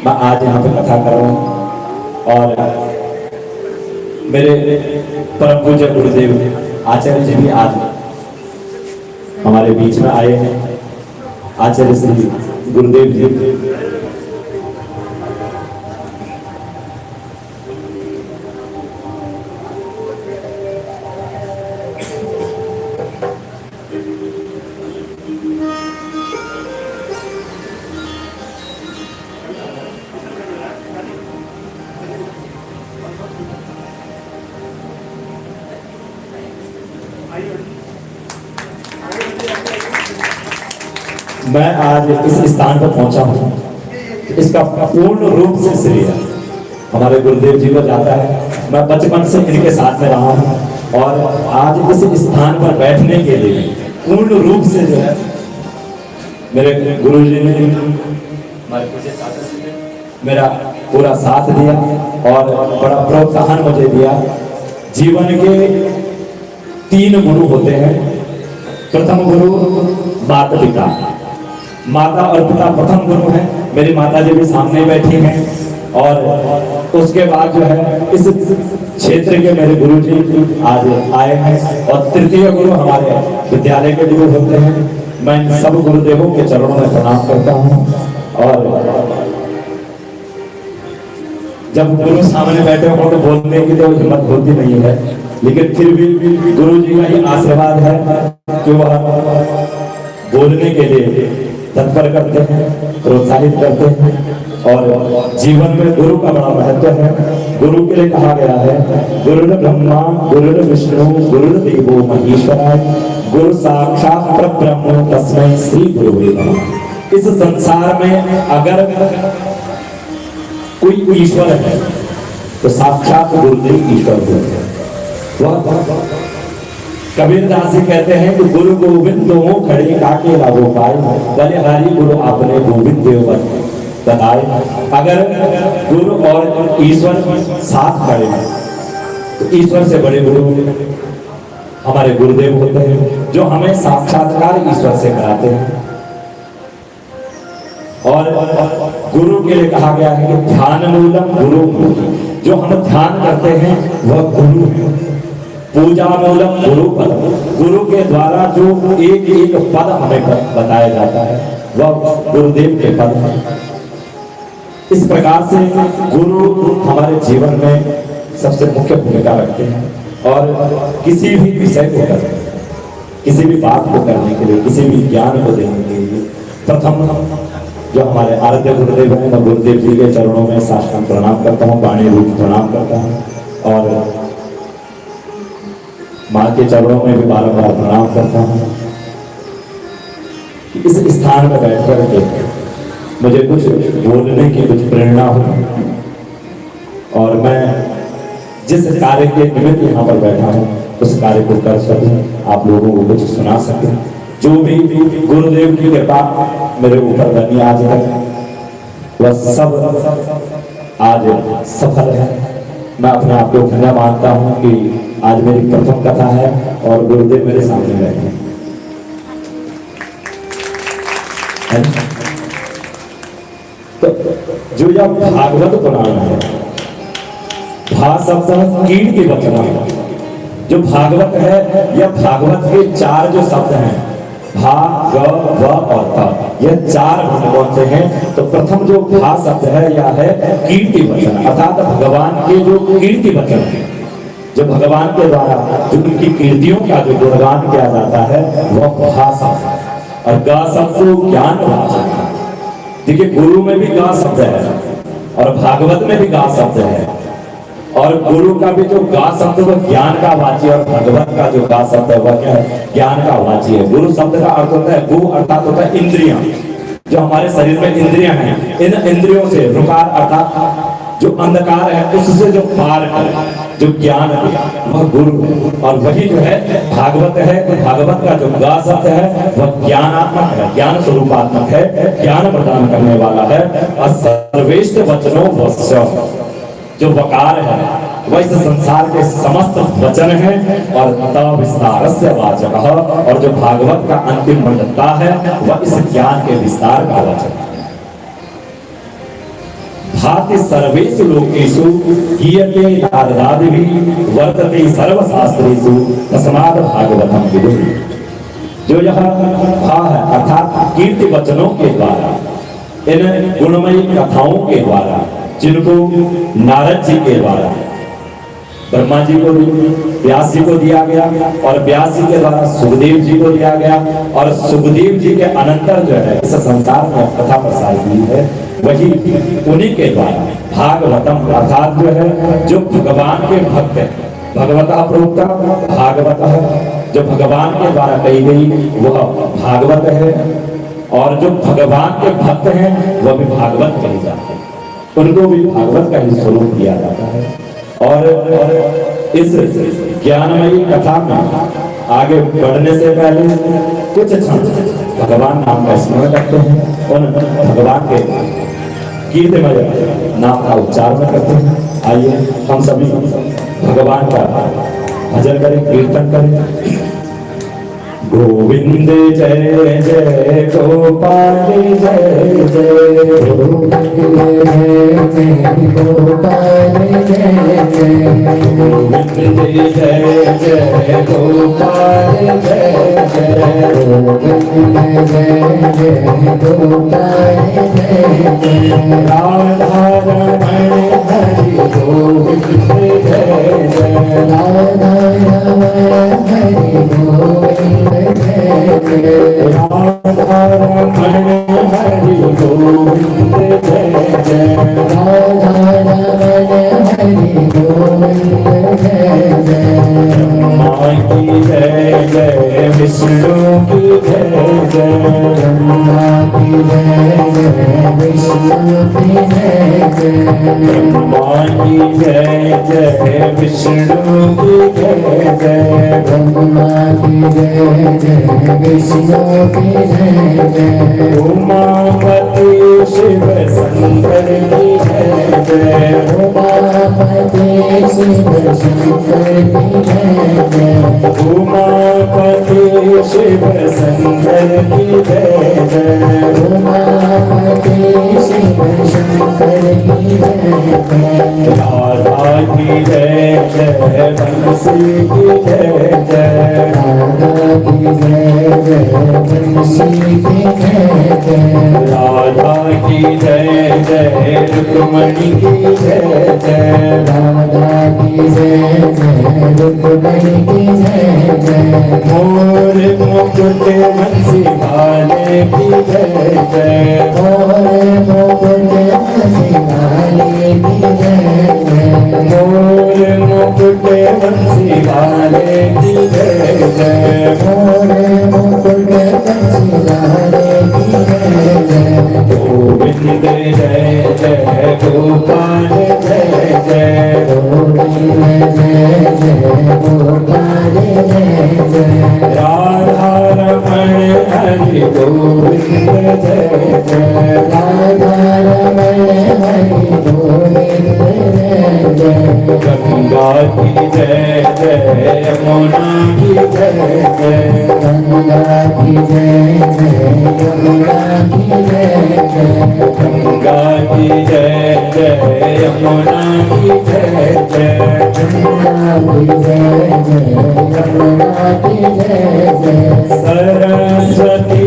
मैं आज यहाँ पे कथा कर रहा हूँ, और मेरे परम पूज्य गुरुदेव आचार्य जी भी आज हमारे बीच में आए हैं। आचार्य श्री गुरुदेव जी मैं आज इस स्थान पर पहुंचा हूं, इसका पूर्ण रूप से श्रेय हमारे गुरुदेव जी को जाता है। मैं बचपन से इनके साथ में रहा हूं, और आज इस स्थान पर बैठने के लिए पूर्ण रूप से जो है मेरे गुरु जी ने मेरा पूरा साथ दिया और बड़ा प्रोत्साहन मुझे दिया। जीवन के 3 गुरु होते हैं। प्रथम गुरु माता पिता, माता और पिता प्रथम गुरु हैं। मेरी माता जी भी सामने बैठी हैं, और उसके बाद जो है इस क्षेत्र के मेरे गुरु जी आज आए हैं और तृतीय गुरु हमारे विद्यालय के गुरु होते हैं। मैं इन सब गुरुदेवों के चरणों में प्रणाम करता हूँ। और जब गुरु सामने बैठे हो तो बोलने की तो हिम्मत होती नहीं है, लेकिन फिर भी गुरु जी का ही आशीर्वाद है कि वह बोलने के लिए तत्पर करते हैं, प्रोत्साहित करते हैं। और जीवन में गुरु का बड़ा महत्व है। गुरु के लिए कहा गया है गुरुर् ब्रह्मा गुरुर् विष्णु गुरुर्देवो महेश्वराय गुरु साक्षात् परब्रह्म तस्मै श्री गुरुवे नमः। इस संसार में अगर कोई ईश्वर है तो साक्षात गुरुदेव ईश्वर होते हैं। वह कबीरदास जी कहते हैं कि गुरु गोविंद दो खड़े काके लागो पाए भले हरि गुरु आपने गोविंद देव बताए। अगर गुरु और ईश्वर साथ खड़े हैं तो ईश्वर से बड़े गुरु हमारे गुरुदेव होते हैं, जो हमें साक्षात्कार ईश्वर से कराते हैं। और गुरु के लिए कहा गया है कि ध्यान मूलम गुरु, जो हम ध्यान करते हैं वह गुरु है। पूजा मूलम गुरु पद, गुरु के द्वारा जो एक एक पद हमें बताया जाता है वह गुरुदेव के पद है। इस प्रकार से गुरु हमारे जीवन में सबसे मुख्य भूमिका रखते हैं। और किसी भी विषय को करने, किसी भी बात को करने के लिए, किसी भी ज्ञान को देने के लिए प्रथम जो हमारे आराध्य गुरुदेव हैं, मैं गुरुदेव जी के चरणों में साष्टांग प्रणाम करता हूँ, वाणी रूप प्रणाम करता हूँ और माँ के चरणों में भी बार-बार प्रणाम करता हूँ। इस स्थान में बैठ कर के मुझे कुछ बोलने की कुछ प्रेरणा हो और मैं जिस कार्य के निमित्त यहाँ पर बैठा हूँ उस कार्य को कर सकूँ, आप लोगों को कुछ सुना सकूँ। जो भी गुरुदेव की कृपा मेरे ऊपर बनी आज तक वह सब आज सफल है। मैं अपने आप को धन्य मानता हूँ कि आज मेरी प्रथम कथा है और गुरुदेव मेरे सामने बैठे हैं। तो जो यह भागवत पुराण है, भा शब्द कीट की वचना, जो भागवत है यह भागवत के चार जो शब्द हैं भा ग व और त, यह चार कौन से हैं? तो प्रथम जो भा शब्द है यह है कीर्ति वचन, अर्थात भगवान के जो कीर्ति वचन है, जो भगवान के द्वारा जो उनकी कीर्तियों का जो गुणगान किया जाता है वह भा शब्द। और ग शब्द ज्ञान वाचक है। देखिए गुरु में भी गा शब्द है और भागवत में भी गा शब्द है। और गुरु का भी जो गा शब्द वह ज्ञान का वाची और भगवत का जो गा शब्द है वह क्या है? ज्ञान का वाची है। गुरु शब्द का अर्थ होता है गु अर्थात होता है इंद्रियां, जो हमारे शरीर में इंद्रियां हैं, इन इंद्रियों से रुकार अर्थात जो अंधकार है उससे जो पार है, जो ज्ञान है वह गुरु है। और वही जो है भागवत है, तो भागवत का जो गा शब्द है वह ज्ञानात्मक है, ज्ञान स्वरूपात्मक है, ज्ञान प्रदान करने वाला है। और सर्वेष्ठ वचनों वस्य, जो वकार है वह इस संसार के समस्त वचन है। और विस्तार से वाचक, और जो भागवत का अंतिम मंडलता है वह इस ज्ञान के विस्तार का वचन है। भाति सर्वेषु लोकेषु गीयते नारदादिभिः वर्तते सर्वशास्त्रेषु तस्मात् भागवतम् विदुः। जो यह भा है अर्थात कीर्ति वचनों के द्वारा, इन गुणमयी कथाओं के द्वारा, जिनको नारद जी के द्वारा ब्रह्मा जी को, व्यास जी को दिया गया और व्यास जी के द्वारा सुखदेव जी को दिया गया और सुखदेव जी के अनंतर जो है इस संसार में कथा प्रसारित हुई है, वही उन्हीं के द्वारा भागवतम अर्थात जो है जो भगवान के भक्त है, भगवता प्रोक्ता भागवत है, जो भगवान के द्वारा कही गई वह भागवत है। और जो भगवान के भक्त हैं वह भी भागवत कहे जाते हैं, उनको भी भागवत का ही स्वरूप दिया जाता है। और इस ज्ञानमयी कथा में आगे बढ़ने से पहले कुछ क्षण भगवान नाम का स्मरण करते हैं, उन भगवान के कीर्तिमय नाम का उच्चारण करते हैं। आइए हम सभी भगवान का भजन करें, कीर्तन करें। गोविंद जय जय गोपाल जय जय गोविंद जय जय गोपाल जय जय गोविंद जय जय गोपाल जय जय गोविंद जय जय गोपाल जय जय राधा रमण हरि गोविंद जय जय राधा रमण हरि गोविंद जय जय राधा रमण हरि गोविंद जय जय राधा रमण हरि गोविंद जय जय ब्रह्मा की जय जय विष्णु की जय जय ब्रह्मा की जय जय विष्णु की जय जय ब्रह्मा की जय जय विष्णु की जय जय ब्रह्मा की जय जय विष्णु की जय जय उमापति शिव शंकर की जय जय उमापति शिव शंकर की जय जय उमापति शिव शंकर की जय जय उमापति शिव शंकर की जय जय राधा की जय जय बंसी की जय जय राधा की जय जय बंसी की जय जय राधा की जय जय रुक्मणी की जय जय राधा की जय जय रुक्मणी की जय जय मोर मुकुट बंसी वाले की जय जय और मुकुट हंसी की जय जय मोर मुकुट बंसी वाले की जय जय और मुकुट हंसी की जय जय गोविंद जय जय गोपाल जय जय गोविंद जय जय गोपाल जय जय राधा रमण हरि गोविंद जय जय राधा रमण हरि गोविंद जय जय गंगा की जय जय यमुना की जय जय गंगा की जय जय यमुना की जय जय गंगा की जय जय यमुना की जय जय गंगा की जय जय यमुना की जय जय सरस्वती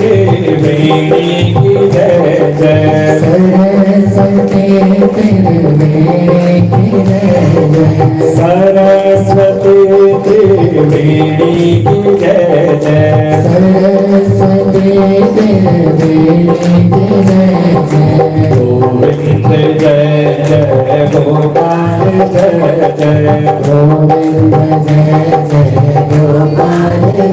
देवी की जय जय सरस्वती त्रिवेणी की जय जय सरस्वती देवी की जय जय सरस्वती त्रिवेणी की जय जय गोविंद जय जय गोपाल जय जय गोविंद जय जय गोपाल जय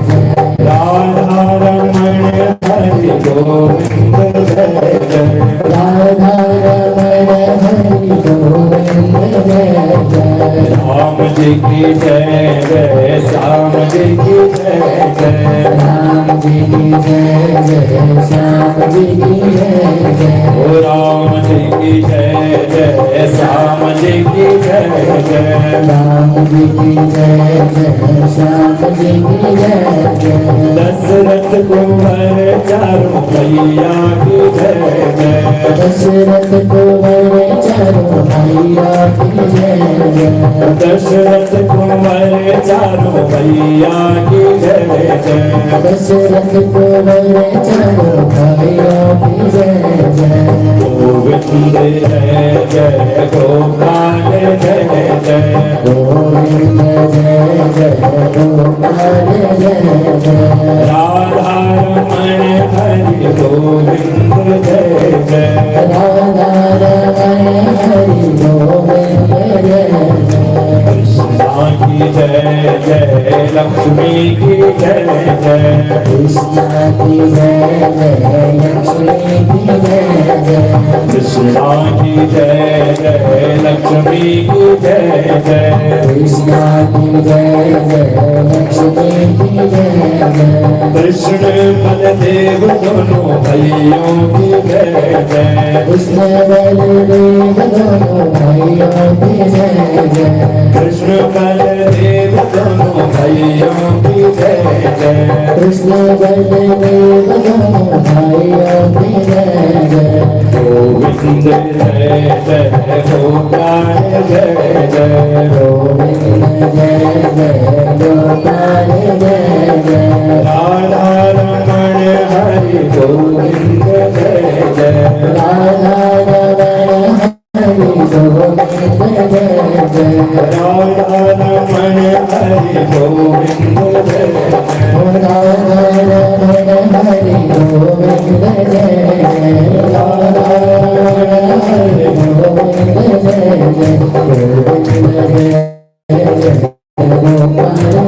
जय राधा रमण हरि गोविंद जय जय राधा रमण हरि गोविंद जय जय राम जी की जय जय श्याम जी की जय जय राम जी की जय जय श्याम जी की जय जय ओ राम जी की जय जय श्याम जी की जय जय राम जी की जय जय श्याम जी की जय जय दशरथ कुंवर चारों भैया की जय जय दशरथ कुंवर चारों भैया की जय जय दशरथ कुंवर चारों भैया की जय जय दशरथ कुंवर चारों भैया की जय जय गोविंद जय जय गोपाल जय जय गोविंद जय जय गोपाल जय जय राधा रमण हरि गोविंद जय जय राधा रमण हरि गोविंद जय जय कृष्णा की जय जय लक्ष्मी की जय जय कृष्णा की जय जय लक्ष्मी की जय जय कृष्णा की जय जय लक्ष्मी की जय जय कृष्णा की जय जय लक्ष्मी की जय जय कृष्ण बलदेव दोनों भाइयों की जय जय कृष्ण बलदेव दोनों भाइयों की जय जय कृष्ण बलदेव दोनों भाइयों की जय जय कृष्ण बलदेव दोनों भाइयों की जय जय गोविंद जय जय गोपाल जय जय गोविंद जय जय गोपाल जय जय राधा रमण हरि गोविंद जय जय राधा रमण हरि गोविंद जय जय राधा रमण हरि गोविंद जय जय राधा रमण हरि गोविंद जय जय राधा रमण हरि गोविंद जय जय गोविंद जय जय गोपाल जय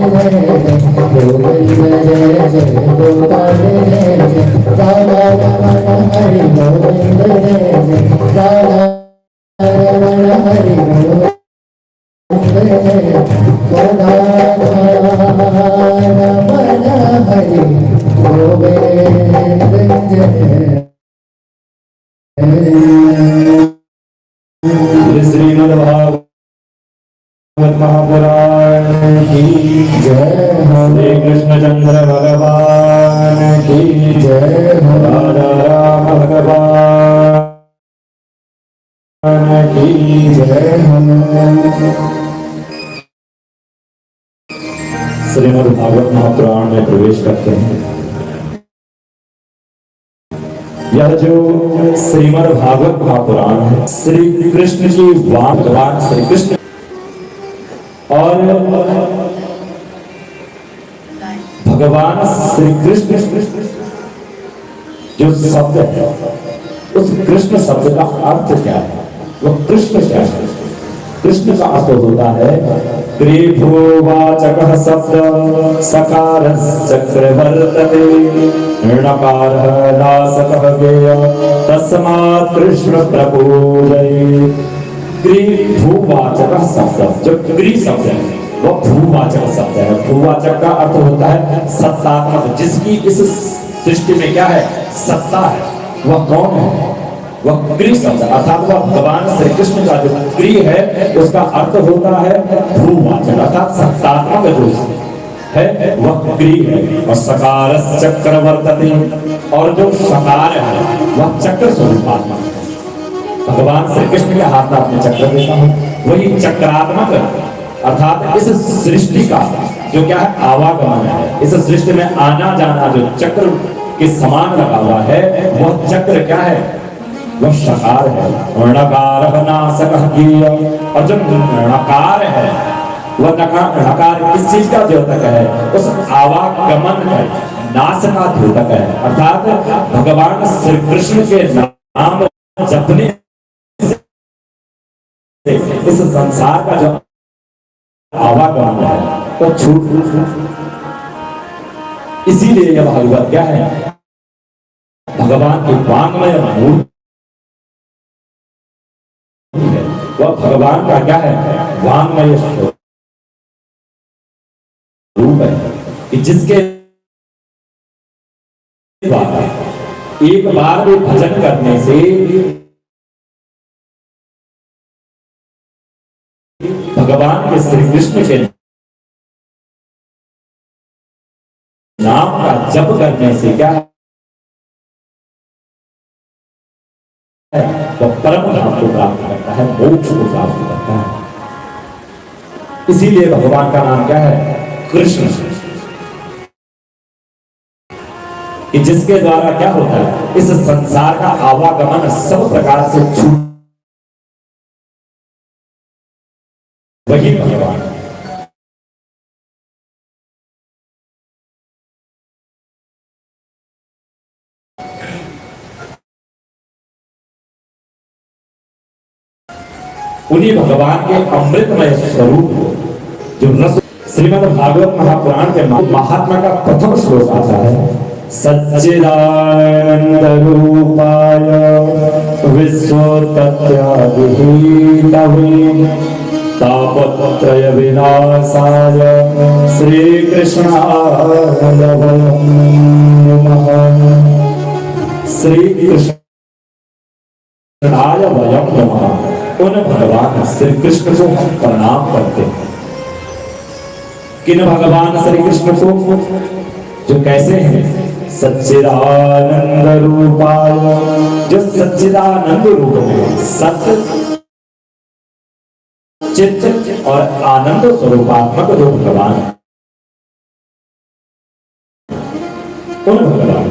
जय गोविंद जय जय गोपाल जय जय राधा रमण हरि गोविंद जय जय राधा रमण हरि गोविंद जय जय राधा रमण हरि गोविंद जय श्रीमद् भागवत महापुराण की जय श्री कृष्णचंद्र भगवान की जय राधा राम भगवान की जय श्रीमद् भागवत महापुराण में प्रवेश करते हैं। यह जो श्रीमद् भागवत महापुराण है श्री कृष्ण की वाणी भगवान श्री कृष्ण और भगवान श्री कृष्ण जो शब्द है उस कृष्ण शब्द का अर्थ क्या है, वो कृष्ण क्या है। कृष्ण का अर्थ होता है कृभुवाचकः शब्द सकार चक्रवर्तते ऋणकारः नासकः गेय तस्मात् कृष्ण प्रपूजयेत्। कृभुवाचकः शब्द जो कृ शब्द है वो भूवाचक शब्द है। भूवाचक का अर्थ होता है सत्तात्मक, जिसकी इस सृष्टि में क्या है, सत्ता है। वह कौन है, वह कृ शब्द अर्थात वह भगवान श्री कृष्ण का जो कृ है उसका अर्थ होता है भूवाचक अर्थात सत्तात्मक जो है वह कृ है। और सकार चक्रवर्तते और जो सकार है वह चक्र स्वरूपात्मक है। भगवान श्री कृष्ण के हाथ में अपने चक्र देता हूं, वही चक्रात्मक अर्थात इस सृष्टि का जो क्या है आवागमन है, इस सृष्टि में आना जाना जो चक्र के समान लगा हुआ है वह चक्र क्या है, वह शकार है। णकार नासकः कीय और जो णकार है वह णकार किस चीज का द्योतक है, उस आवागमन है, नाश का द्योतक है। अर्थात भगवान श्री कृष्ण के नाम जपने इस संसार का जो आवागमन है तो छूट। इसीलिए यह भागवत क्या है, भगवान की वांग्मय मूर्ति है। वह भगवान का क्या है, वांग्मय रूप है कि जिसके द्वारा एक बार भी भजन करने से भगवान के श्री कृष्ण के नाम का जप करने से क्या है, वो परम धाम को प्राप्त करता है, मोक्ष को प्राप्त करता है। इसीलिए भगवान का नाम क्या है, कृष्ण, कि जिसके द्वारा क्या होता है, इस संसार का आवागमन सब प्रकार से छूट, वही भगवान। उन्हीं भगवान के अमृतमय स्वरूप जो रस श्रीमद् भागवत महापुराण के महात्मा का प्रथम श्लोक आता है, सच्चिदानंद रूपाय विश्वोत्पत्त्यादिहेतवे तापत्रय विनाशाय श्री कृष्णाय वयं नमः। श्री कृष्णाय वयं नमः। उन भगवान श्री कृष्ण को हम प्रणाम करते हैं। किन भगवान श्री कृष्ण को? जो कैसे हैं? सच्चिदानंद रूपाय, जो सच्चिदानंद रूप में सत्य चित्त और आनंद स्वरूपात्मक जो भगवान, उन भगवान।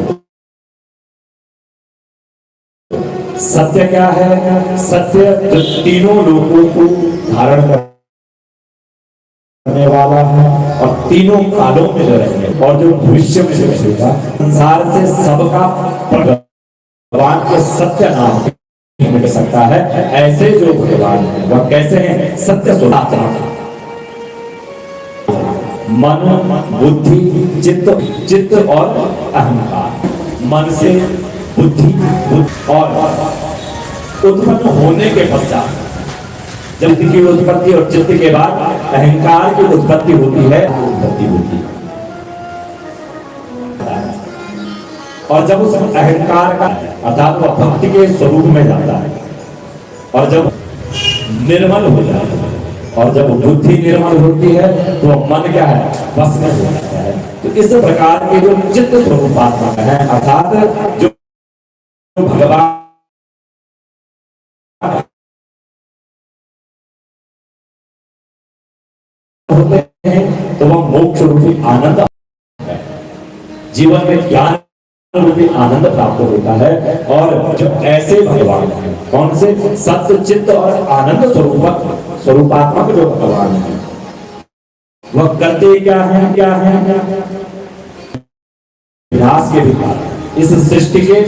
सत्य क्या है? सत्य जो तीनों लोगों को धारण करने वाला है और तीनों कालों में जो रहेंगे और जो भविष्य में जो रहेगा, संसार से सबका भगवान के सत्य नाम मिल सकता है। ऐसे जो भगवान है वह कैसे हैं? सत्य स्वरूप, मन, बुद्धि, चित्त और अहंकार। मन से बुद्धि और उत्पन्न होने के पश्चात जब की उत्पत्ति और चित्त के बाद अहंकार की उत्पत्ति होती है, और जब उस अहंकार का अर्थात वह भक्ति के स्वरूप में जाता है और जब निर्मल हो जाता है और जब बुद्धि निर्मल होती है तो मन क्या है? बस में हो जाता है। तो इस प्रकार के जो चित्त स्वरूपात्मक है अर्थात जो भगवान होते हैं तो वह मोक्ष रूपी आनंद है। जीवन में ज्ञान रूपी आनंद प्राप्त होता है। और जो ऐसे भगवान हैं, कौन से? सत्य चित्त और आनंद स्वरूपात्मक जो भगवान है वह करते क्या है? विनाश के विकार, इस सृष्टि के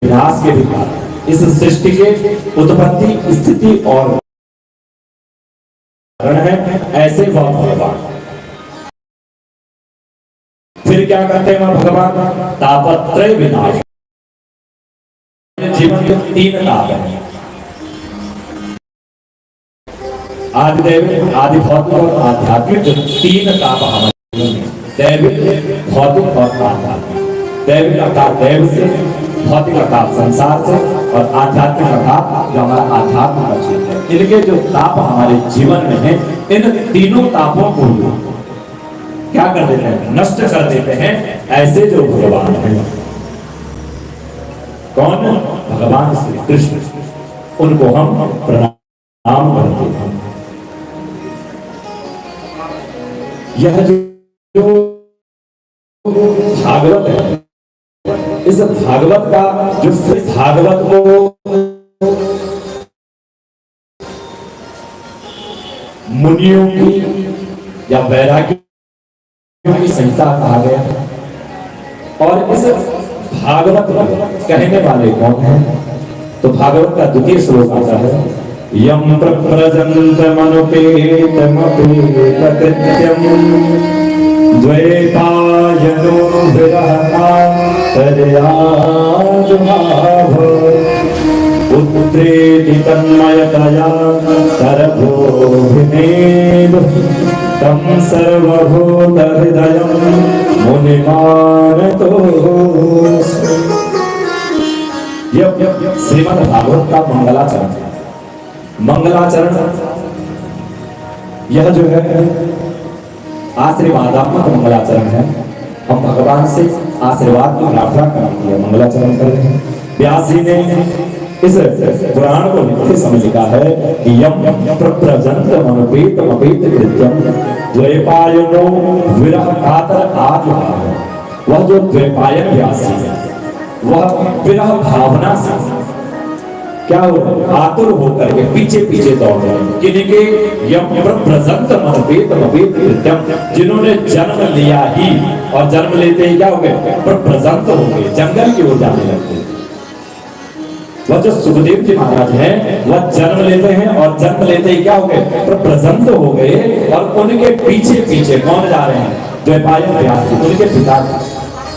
विनाश के विकार, इस सृष्टि के उत्पत्ति स्थिति और कारण है ऐसे वह भगवान। फिर क्या करते हैं वह भगवान? तापत्रय विनाश। जीवन के तीन ताप हैं, आदिदेव, आदि भौतिक और आध्यात्मिक। तीन ताप हमारे जीवन में, दैविक, भौतिक और आध्यात्मिक। दैविक अर्थात दैव से, भौतिक अर्थात संसार से और आध्यात्मिक अर्थात जो हमारा आध्यात्म का क्षेत्र है। इनके जो ताप हमारे जीवन में है, इन तीनों तापों को क्या कर देते हैं? नष्ट कर देते हैं ऐसे जो भगवान हैं। कौन? भगवान श्री कृष्ण। उनको हम प्रणाम करते हैं। यह जो भागवत है, इस भागवत का जो भागवत को मुनियों की या वैराग्य की संहिता कहा गया। और इस भागवत कहने वाले कौन हैं? तो भागवत का द्वितीय श्लोक आता है, यम प्रप्रजन्तमनुपेतमपेतकृत्यं द्वैपायनो विरहकातर्याजुभाव पुत्रेति तन्मयतया सर्वोऽभिनेदु तं सर्वभूतहृदयं मुनिमानतोऽस्मि। यह श्रीमद् भागवत का मंगलाचरण। यह जो है आशीर्वादात्मक मंगलाचरण है। हम भगवान से आशीर्वाद की प्रार्थना करेंगे, मंगलाचरण कर रहे हैं। व्यास जी ने इस पुराण को लिखते समय लिखा है कि यम प्रप्रजन्तमनुपेतमपेत कृत्यं द्वैपायनो विरह कातर आजुहाव। वह जो द्वैपायन व्यास जी है वह विरह भावना से क्या हो रहा है? आतुर होकर के पीछे पीछे दौड़ रहे हैं। किनके? यम प्रप्रजन्तमनुपेतमपेत कृत्यं, जिन्होंने जन्म लिया ही और जन्म लेते ही क्या हो गए? प्रप्रजंत हो गए, जंगल की ओर जाने लगते। वह जो सुखदेव जी महाराज हैं वह जन्म लेते हैं और जन्म लेते ही क्या हो गए? प्रप्रजंत हो गए। और उनके पीछे पीछे कौन जा रहे हैं? द्वैपायन व्यास जी, उनके पिता।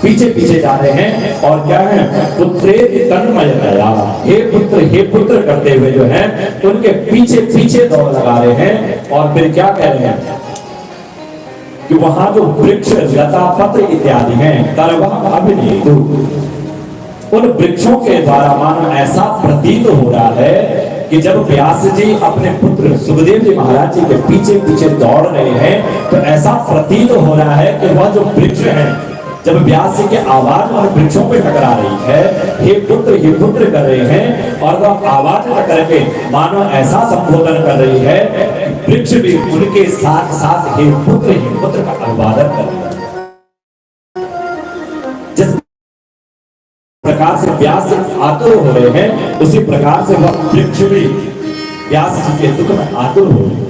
पीछे पीछे जा रहे हैं और क्या है, पुत्रे तन्मय दया, हे पुत्र करते हुए जो है उनके पीछे पीछे दौड़ लगा रहे हैं। और फिर क्या कह रहे हैं कि वहां जो वृक्ष लता पत्र इत्यादि हैं, तरवा अभिनीत, उन वृक्षों के द्वारा मानो ऐसा प्रतीत हो रहा है कि जब व्यास जी अपने पुत्र सुखदेव जी महाराज जी के पीछे पीछे दौड़ रहे हैं तो ऐसा प्रतीत हो रहा है कि वह जो वृक्ष है, जब व्यास जी की आवाज उन वृक्षों पे टकरा रही है, हे पुत्र कर रहे हैं, और वह आवाज टकरा के मानो ऐसा संबोधन कर रही है, वृक्ष भी उनके साथ साथ हे पुत्र का अभिवादन कर रही है। जिस प्रकार से व्यास आतुर हो रहे हैं, उसी प्रकार से वह वृक्ष भी व्यास जी के दुख में आतुर हो रहे हैं।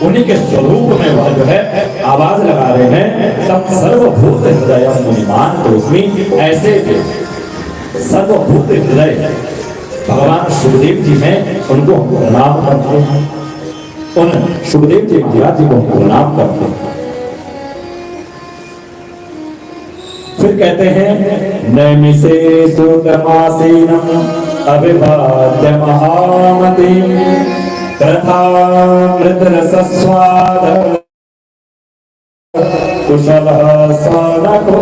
उन्हीं के स्वरूप में वह जो है आवाज लगा रहे हैं, तब सर्वभूत हृदय मुनिमान तोस्मि, ऐसे सर्वभूत हृदय भगवान सुखदेव जी हैं, उनको हम प्रणाम करते हैं, उन सुखदेव जी महाराज जी को हम प्रणाम करते हैं। फिर कहते हैं नैमिषे सुतमासीनम अभिवाद्य महामति तथा मृतरसस्वाद कुशलः सनको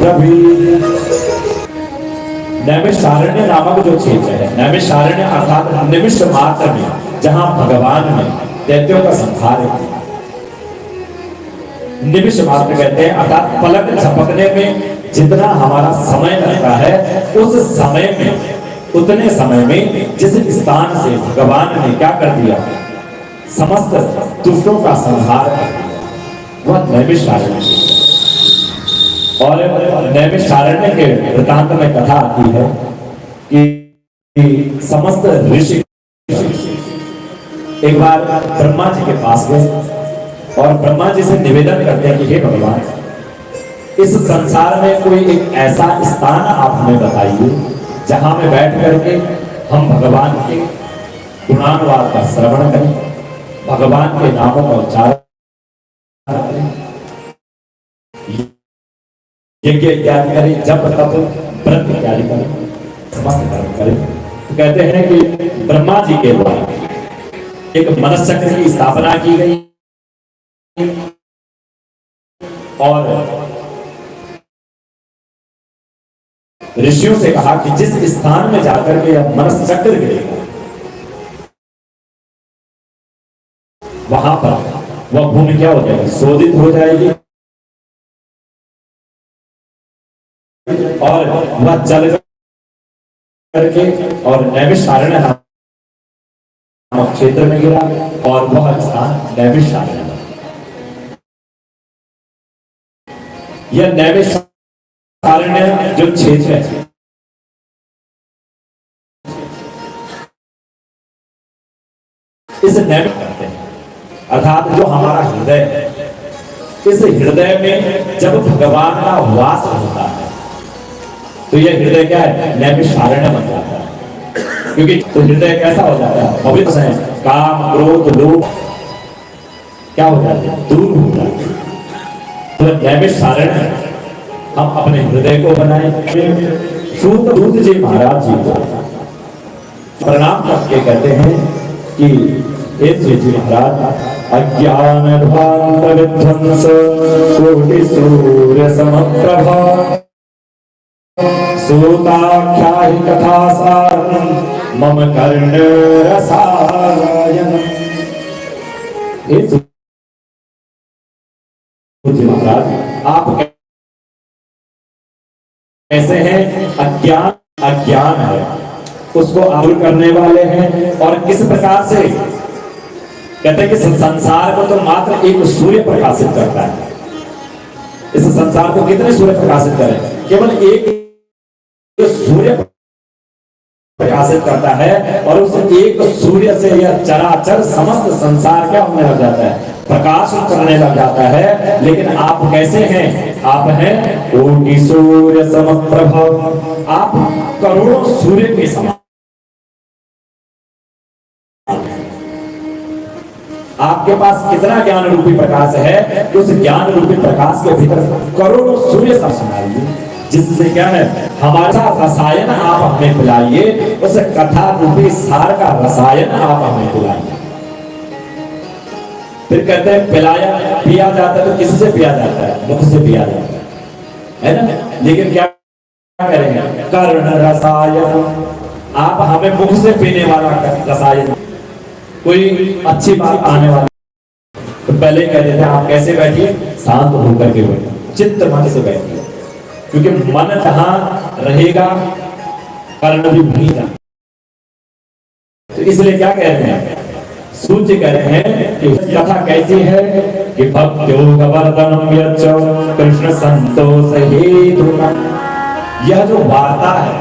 प्रभि। नैमिषारण्य नामक जो क्षेत्र है, नैमिषारण्य अर्थात निमिष मात्र में जहां भगवान ने दैत्यों का संहार किया, निमिष मात्र कहते हैं, अर्थात पलक झपकने में जितना हमारा समय लगता है, उस समय में, उतने समय में जिस स्थान से भगवान ने क्या कर दिया, समस्त दुष्टों का संहार कर दिया, वह नैमिषारण्य। और नैमिषारण्य के वृतांत में कथा आती है कि समस्त ऋषि एक बार ब्रह्मा जी के पास गए और ब्रह्मा जी से निवेदन करते हैं कि हे भगवान, इस संसार में कोई एक ऐसा स्थान आप हमें बताइए जहां में बैठ करके हम भगवान के गुणानुवाद का श्रवण करें, भगवान के नामों का उच्चारण करें, यज्ञ इत्यादि करें, जप तप व्रत इत्यादि करें, समस्त कर्म करें। तो कहते हैं कि ब्रह्मा जी के द्वारा एक मनश्चक्र की स्थापना की गई और ऋषियों से कहा कि जिस स्थान में जाकर के यह मनश्चक्र गिरेगा, वहां पर वह भूमि क्या हो जाएगी, शोधित हो जाएगी और वह जल करके और नैमिषारण्य नामक क्षेत्र में गिरा और वह स्थान नैमिषारण्य। यह नैमिषारण्य जो क्षेत्र है, इस नैमिष करते हैं, अर्थात जो हमारा हृदय है, इस हृदय में जब भगवान का वास होता है तो यह हृदय क्या है, नैमिषारण्य बन जाता है। क्योंकि तो हृदय कैसा हो जाता है, पवित्र है, काम क्रोध लोभ क्या हो जाते हैं, दूर हो जाते हैं। तो नैमिषारण्य हम अपने हृदय को बनाए। सूत जी महाराज जी को प्रणाम करके कहते हैं कि हे जी महाराज, अज्ञान ध्वांत विध्वंस कोटि सूर्य समप्रभा सूताख्याहि कथा सारं मम कर्ण रसायन। हे जी महाराज, आप कैसे हैं, अज्ञान है उसको दूर करने वाले हैं। और किस प्रकार से कहते हैं कि संसार को तो मात्र एक सूर्य प्रकाशित करता है। इस संसार को कितने सूर्य प्रकाशित करें, केवल एक सूर्य प्रकाशित करता है और उस एक सूर्य से यह चराचर समस्त संसार क्या होने लग जाता है, प्रकाश करने लग जाता है। लेकिन आप कैसे हैं, आप हैं कोटि सूर्य समप्रभ, आप करोड़ों सूर्य के समान। आपके पास कितना ज्ञान रूपी प्रकाश है, उस ज्ञान रूपी प्रकाश के भीतर करोड़ों सूर्य सब सुनाइए, जिससे क्या है हमारा रसायन आप हमें पिलाइए, उस कथा रूपी सार का रसायन आप हमें पिलाइए। फिर कहते हैं पिलाया पिया जाता है तो किससे पिया जाता है? मुख से पिया जाता है ना। लेकिन क्या करेंगे? कर्ण रसायन, आप हमें मुख से पीने वाला रसायन, कोई अच्छी बात आने वाली तो पहले कह देते हैं आप कैसे बैठिए, शांत होकर के बैठिए, चित्त मन से बैठिए, क्योंकि मन जहां रहेगा कर्ण भी वहीं जाएगा। तो इसलिए क्या कह रहे हैं, सूर्य कह रहे हैं कि कथा कैसी है कि भक्त्योगवर्धनम यच्च कृष्ण संतोष हेतुना। यह जो वार्ता है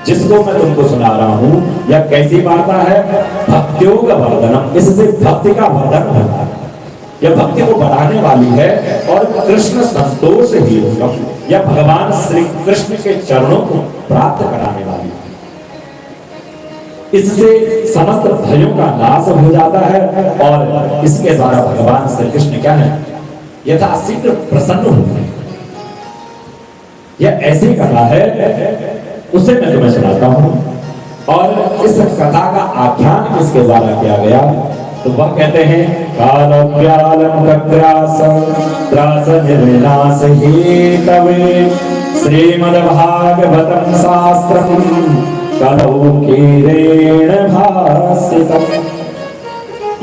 जिसको मैं तुमको सुना रहा हूं, यह कैसी वार्ता है? भक्त्योग वर्धनम, इससे भक्ति का वर्धन होता है, यह भक्ति को बढ़ाने वाली है। और कृष्ण संतोष ही यह भगवान श्री कृष्ण के चरणों को प्राप्त कराने वाली है। इससे समस्त भयों का नाश हो जाता है और इसके द्वारा भगवान श्री कृष्ण क्या है, यथाशीघ्र प्रसन्न होते हैं। यह ऐसी कथा है, उसे मैं तुम्हें सुनाता हूं। और इस कथा का आख्यान किसके द्वारा किया गया, तो वह कहते हैं कालम व्यालम कग्रासम त्रास निर्विनाश हेतवे श्रीमद्भागवतम शास्त्रम कलौ कीरेण भासितम।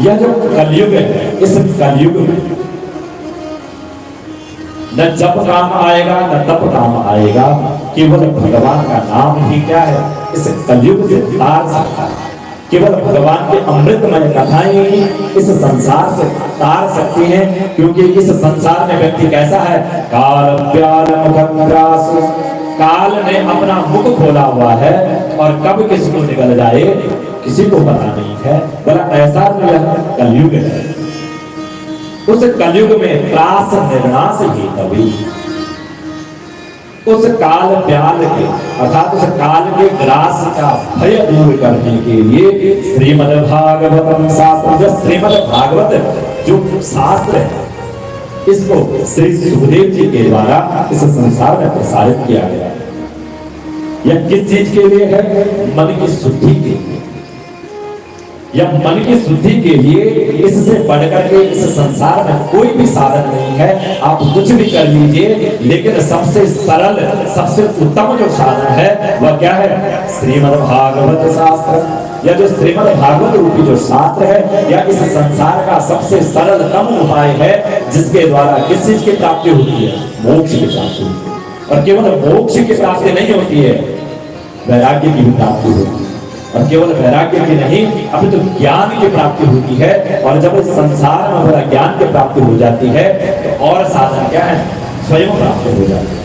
यह जो कलयुग है, इस कलयुग में न जप काम आएगा न तप काम आएगा, केवल भगवान का नाम ही क्या है इस कलयुग से तार सकता है। केवल भगवान के अमृतमय कथाएं ही इस संसार से तार सकती हैं, क्योंकि इस संसार में व्यक्ति कैसा है, काल काल ने अपना मुख खोला हुआ है और कब किसको निकल जाए किसी को पता नहीं है। बड़ा ऐसा जो यह कलयुग है, उस कलयुग में त्रास निर्नाश ही तभी उस काल व्याल के अर्थात उस काल के ग्रास का भय दूर करने के लिए श्रीमद् भागवतम शास्त्र, जो श्रीमद् भागवत जो शास्त्र है, इसको श्री सुखदेव जी के द्वारा इस संसार में प्रसारित किया गया। यह किस चीज के लिए है? मन की शुद्धि के लिए। यह मन की शुद्धि के लिए, इससे बढ़कर के इस संसार में कोई भी साधन नहीं है। आप कुछ भी कर लीजिए, लेकिन सबसे सरल सबसे उत्तम जो साधन है वह क्या है? श्रीमद् भागवत शास्त्र। यह जो श्रीमद् भागवत रूपी जो शास्त्र है, यह इस संसार का सबसे सरलतम उपाय है, जिसके द्वारा किस चीज की प्राप्ति होती है? मोक्ष की प्राप्ति होती है। और केवल मोक्ष की प्राप्ति नहीं होती है, वैराग्य की भी प्राप्ति होती है। और केवल वैराग्य की नहीं, अभी तो ज्ञान की प्राप्ति होती है। और जब इस संसार में बड़ा ज्ञान की प्राप्ति हो जाती है तो और साधन क्या है? स्वयं प्राप्त हो जाती है।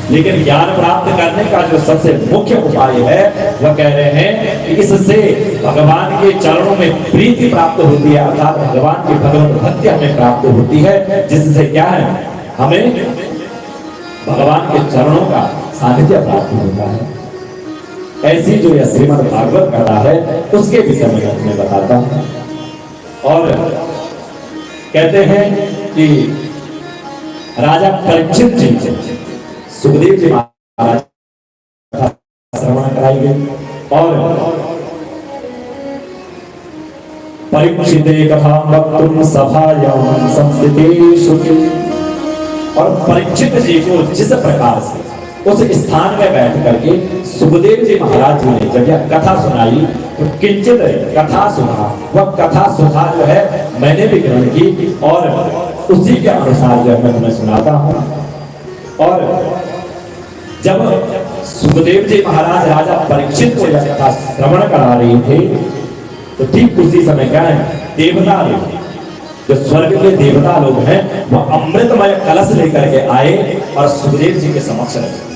लेकिन ज्ञान प्राप्त करने का जो सबसे मुख्य उपाय है, वह कह रहे हैं कि इससे भगवान के चरणों में प्रीति प्राप्त होती है, अर्थात भगवान की भगवत भक्ति हमें प्राप्त होती है, जिससे क्या है, हमें भगवान के चरणों का सानिध्य प्राप्त होता है। ऐसी जो यह श्रीमद् भागवत कथा है, उसके विषय में मैं तुम्हें बताता हूं। और कहते हैं कि राजा परीक्षित जी सुखदेव जी महाराज श्रवण कराएंगे। और परीक्षिते कथा वक्तुम सभायां संस्थितेषु। और परीक्षित जी को जिस प्रकार से उस स्थान में बैठ करके सुखदेव जी महाराज जी ने जब यह कथा सुनाई, तो किंचित कथा सुना, वह कथा सुना जो है मैंने भी ग्रहण की, और उसी के अनुसार जो मैं तुम्हें सुनाता हूं। और जब सुखदेव जी महाराज राजा परीक्षित को यह कथा श्रवण करा रहे थे, तो ठीक उसी समय क्या है, देवता लोग, जो स्वर्ग के देवता लोग हैं, वह अमृतमय कलश लेकर के आए और सुखदेव जी के समक्ष रखे।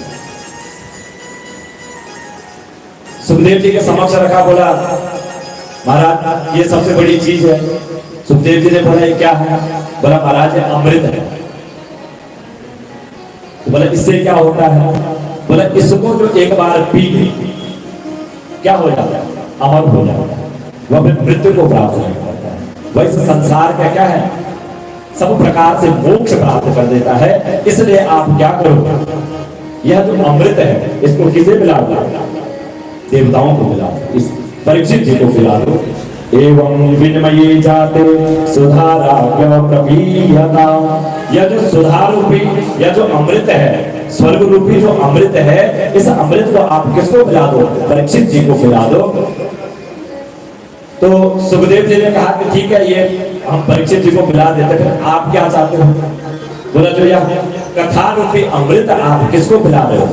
सुखदेव जी के समक्ष रखा, बोला महाराज ये सबसे बड़ी चीज है। सुखदेव जी ने बोला ये क्या है? बोला महाराज ये अमृत है। तो बोला इससे क्या होता है? बोला इसको जो एक बार पी क्या हो जाता है? अमर हो जाता है, वह फिर मृत्यु को प्राप्त नहीं करता है। वैसे संसार का क्या है, सब प्रकार से मोक्ष प्राप्त कर देता है। इसलिए आप क्या करो, यह जो अमृत है इसको किसे पिला दो, देवताओं को पिला दो, इस परीक्षित जी को पिला दो। एवं विनिमये जाते सुधारा प्रपीयता, यह जो सुधा रूपी, यह जो अमृत है, स्वर्ग रूपी जो अमृत है, इस अमृत को आप किसको पिला दो, परीक्षित जी को पिला दो। तो सुखदेव जी ने कहा कि ठीक है, ये हम परीक्षित जी को पिला देते, फिर आप क्या चाहते हो? बोला जो यह कथा रूपी अमृत आप किसको पिला रहे हो,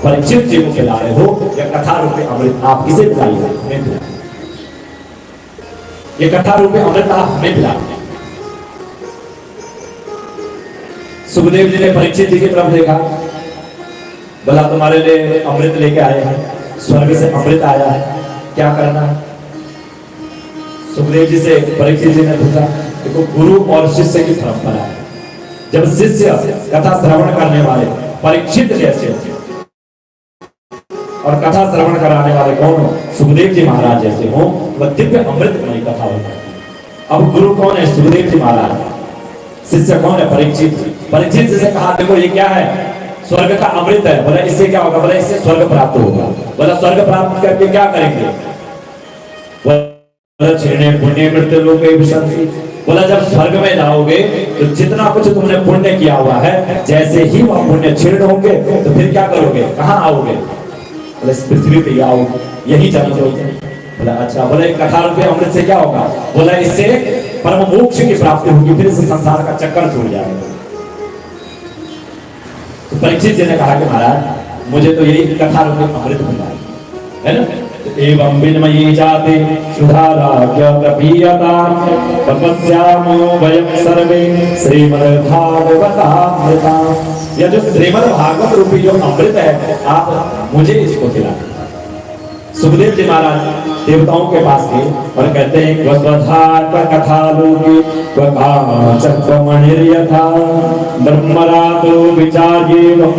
परीक्षित जी को पिला रहे हो, या कथा रूपी अमृत आप किसे पिलाइए? ये कथा रूपी अमृत आप हमें पिला। सुखदेव जी ने परीक्षित जी की तरफ देखा, बोला तुम्हारे लिए अमृत लेके आए हैं, स्वर्ग से अमृत आया है, क्या करना है? सुखदेव जी से परीक्षित जी ने पूछा, देखो गुरु और शिष्य की परंपरा है, जब शिष्य कथा श्रवण करने वाले परीक्षित जैसे और कथा श्रवण कराने वाले कौन हो, सुखदेव जी महाराज जैसे हो, वह दिव्य अमृतमयी कथा होती है। अब गुरु कौन है? सुखदेव जी महाराज। शिष्य कौन है? परीक्षित। परीक्षित जी से कहा, देखो ये क्या है, स्वर्ग का अमृत है। बोला इससे क्या होगा? बोला इससे स्वर्ग प्राप्त होगा। बोला स्वर्ग प्राप्त करके क्या करेंगे? पुण्य मृत्यु लोक विशंति। बोला जब स्वर्ग में जाओगे तो जितना कुछ तुमने पुण्य किया हुआ है, जैसे ही वह पुण्य क्षीण होंगे तो फिर क्या करोगे, कहाँ आओगे? बोला इस पृथ्वी पे आओ, यही जन्म लोगे। बोला अच्छा। बोला कथा रूपी अमृत से क्या होगा? बोला इससे परम मोक्ष की प्राप्ति होगी, फिर इस संसार का चक्कर छूट जाएगा। तो परीक्षित जी ने कहा कि महाराज मुझे तो यही कथा रूपी अमृत मिला है ना। एवं विनिमये जाते सुधाराज्ञ प्रपीयता तपस्यामो वयं सर्वे श्रीमद्भागवतामृता। यह जो श्रीमद् भागवत रूपी जो अमृत है, आप मुझे इसको खिलाएं। सुखदेव जी महाराज देवताओं के पास गए और कहते हैं वस्वधात्म कथा लोके वकाचक्वमणिर्यथा ब्रह्मरातो विचार्येवं